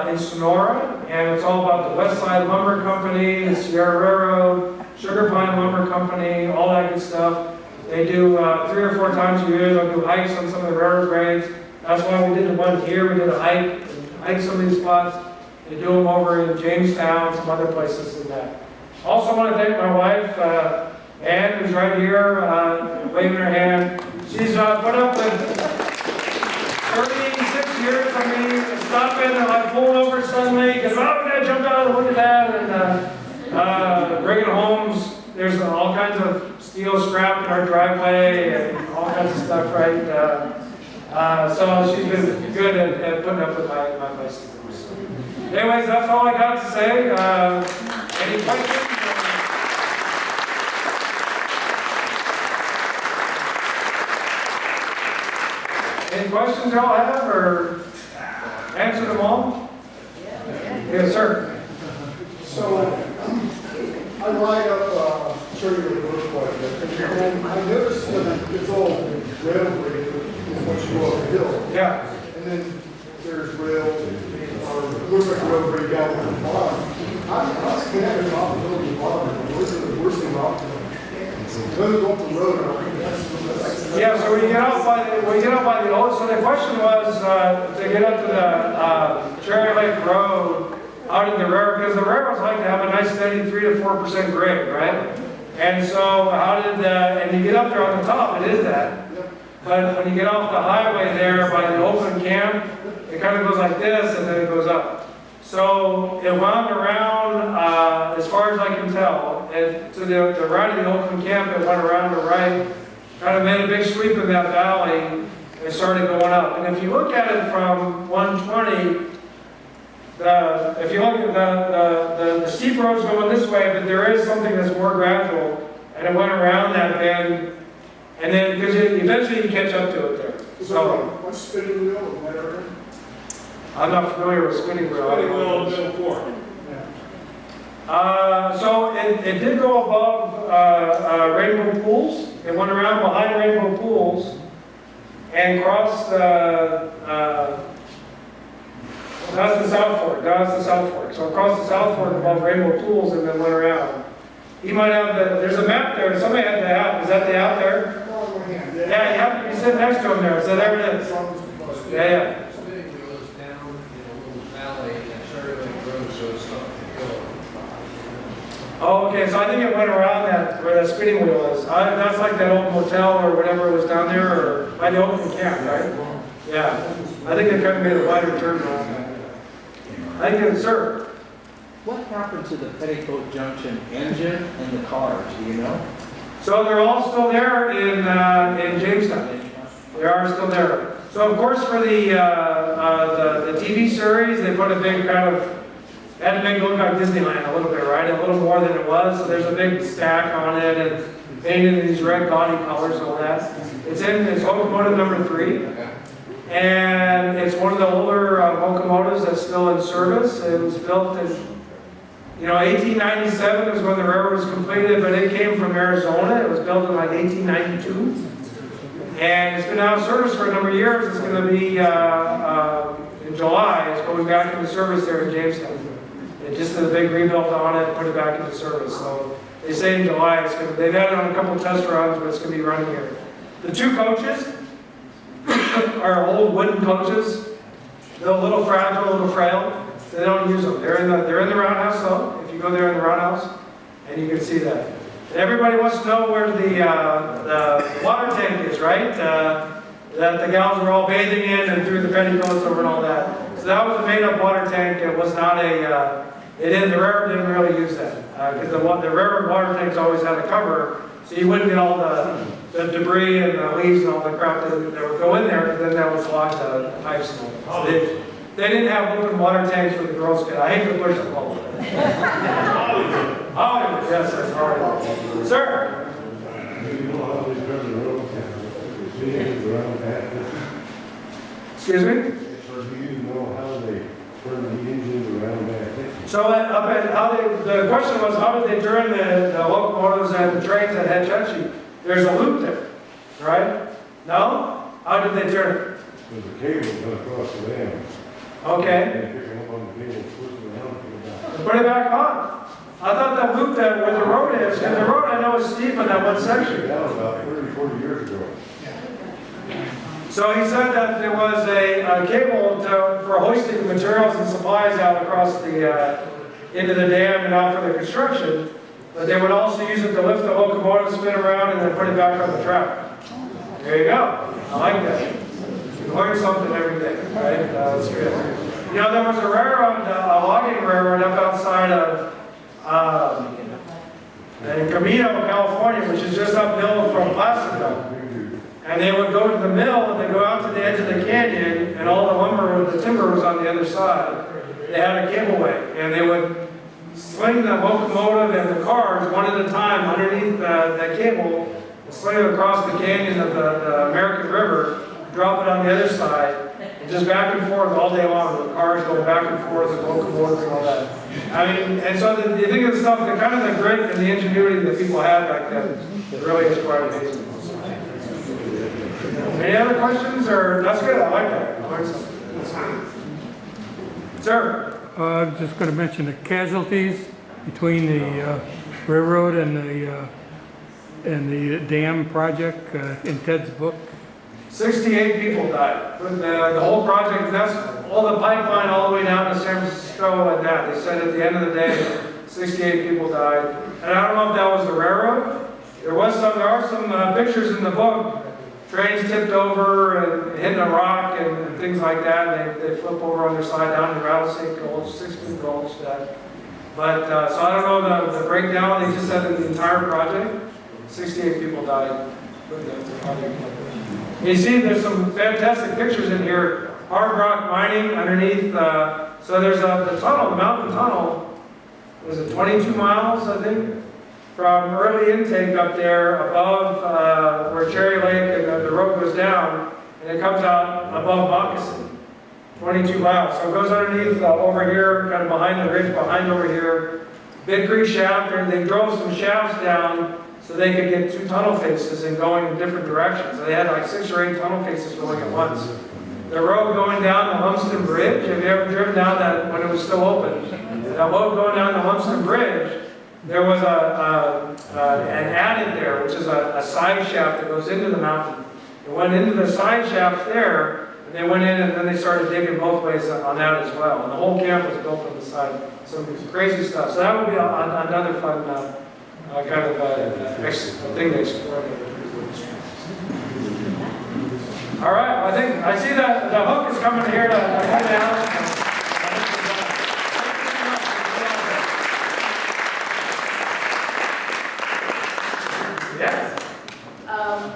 in Sonora, and it's all about the West Side Lumber Company, the Sierra Railroad, Sugar Pine Lumber Company, all that good stuff. They do 3 or 4 times a year, they'll do hikes on some of the railroad grades. That's why we did the one here, we did a hike some of these spots. They do them over in Jamestown, some other places than that. Also want to thank my wife, Ann, who's right here, waving her hand. She's put up with 36 years of me stopping and like pulling over suddenly, because oh, we gotta jump out and look at that, and bringing homes. There's all kinds of steel scrap in our driveway and all kinds of stuff, right? So she's been good at putting up with my bicycle. So. Anyways, that's all I got to say. Any questions? Any questions y'all have, or answer them all? Yes, sir. So, I ride up Cherry Road quite a bit, and I noticed that it's all rail grade once you go up the hill. Yeah. And then there's rail, or it looks like rail grade down at the bottom. How's connected off the hill to the bottom? Where's the worst thing off the hill? Those go up the road, and I think that's Yeah, so when you get out by the old, so the question was to get up to the Cherry Lake Road out in the railroad, because the railroads like to have a nice steady 3 to 4% grade, right? And so how did and you get up there on the top, it is that. But when you get off the highway there by the open camp, it kind of goes like this and then it goes up. So it wound around, as far as I can tell, and to the right of the open camp, it went around the right, kind of made a big sweep in that valley, and started going up. And if you look at it from 120, if you look at the steep road's going this way, but there is something that's more gradual, and it went around that bend, and then, because eventually you catch up to it there. So, what's spinning wheel or whatever? I'm not familiar with spinning wheel. Spinning wheel and middle fork. So it did go above Rainbow Pools. It went around behind Rainbow Pools and crossed that's the South Fork. That's the South Fork. So across the South Fork above Rainbow Pools and then went around. He might have there's a map there. Somebody had the app. Is that the app there? Yeah, you have to be sitting next to him there. So there it is. Yeah. Spinning wheel is down in a little valley at Cherry Lake Road, so it's up the hill. Oh, okay. So I think it went around that where that spinning wheel is. That's like that old motel or whatever was down there, or by the open camp, right? Yeah. I think they kind of made a wider turn around that. Thank you, sir. What happened to the Petticoat Junction engine and the cars, do you know? So they're all still there in Jamestown. They are still there. So of course for the TV series, they put a big kind of, had to make it look like Disneyland a little bit, right? A little more than it was. So there's a big stack on it and painted in these red gaudy colors and all that. It's locomotive number 3. And it's one of the older locomotives that's still in service. It was built in, 1897 is when the railroad was completed, but it came from Arizona. It was built in like 1892. And it's been out of service for a number of years. It's going to be, in July, it's going back into service there in Jamestown. They just did a big rebuild on it, put it back into service. So they say in July, they've had it on a couple of test runs, but it's going to be running here. The 2 coaches are old wooden coaches. They're a little fragile, a little frail. They don't use them. They're in the roundhouse though. If you go there in the roundhouse, and you can see that. And everybody wants to know where the water tank is, right? That the gals were all bathing in and threw the petticoats over and all that. So that was a made-up water tank. It was not a. The railroad didn't really use that because the railroad water tanks always had a cover, so you wouldn't get all the debris and the leaves and all the crap that would go in there, because then that would clog the pipes and all. So they didn't have open water tanks for the Girl Scout. I hate to push them all. Hollywood, yes, that's Hollywood. Sir? Excuse me? So the question was, how did they turn the locomotives and the trains at Hetch Hetchy? There's a loop there, right? No? How did they turn it? There's a cable going across the dam. Okay. And picking up on the cable, twisting around, put it back. Put it back on. I thought that loop that where the road is, and the road I know is steep in that one section. That was about 30, 40 years ago. So he said that there was a cable for hoisting materials and supplies out across the, into the dam and out for the construction, but they would also use it to lift the locomotive, spin around, and then put it back on the track. There you go. I like that. You learn something every day, right? That's good. You know, there was a railroad, a logging railroad up outside of in Camino, California, which is just uphill from Placerville. And they would go to the mill and they'd go out to the edge of the canyon and all the lumber, the timber was on the other side. They had a cableway and they would sling the locomotive and the cars one at a time underneath that cable, and sling it across the canyon of the American River, drop it on the other side, and just back and forth all day long. The cars go back and forth, the locomotives and all that. I mean, and so you think of the stuff, the kind of the grit and the ingenuity that people had back then, it really is quite amazing. Any other questions, or that's good, I like that. I learned something. Sir? I was just going to mention the casualties between the railroad and the dam project in Ted's book. 68 people died. The whole project, that's all the pipeline all the way down to San Francisco and that. They said at the end of the day, 68 people died. And I don't know if that was the railroad. There are some pictures in the book. Trains tipped over and hitting a rock and things like that. And they flip over on their side down in Rattlesnake Gulch, 6 Boot Gulch. But so I don't know the breakdown. They just said in the entire project, 68 people died. You see, there's some fantastic pictures in here. Hard rock mining underneath. So there's the tunnel, the mountain tunnel. Was it 22 miles, I think? From early intake up there above where Cherry Lake and the road goes down, and it comes out above Moccasin, 22 miles. So it goes underneath over here, kind of behind the ridge, behind over here. Big Creek shaft, and they drove some shafts down so they could get 2 tunnel faces and going in different directions. So they had like 6 or 8 tunnel faces going at once. The road going down the Lumsden Bridge, have you ever driven down that when it was still open? That road going down the Lumsden Bridge, there was an adit there, which is a side shaft that goes into the mountain. It went into the side shaft there, and they went in and then they started digging both ways on that as well. And the whole camp was built on the side. Some crazy stuff. So that would be another fun kind of thing to explore. All right, I see that the hook is coming here to come down.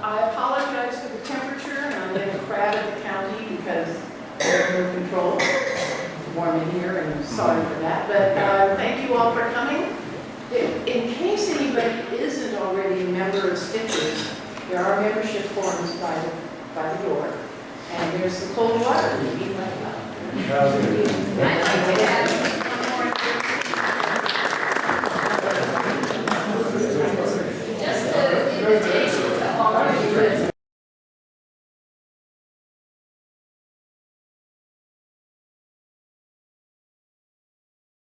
I apologize for the temperature, and I live in Crowded County because they're under control. It's warm in here, and I'm sorry for that. But thank you all for coming. In case anybody isn't already a member of STCHS, there are membership forms by the door. And there's the cold water. You need my help.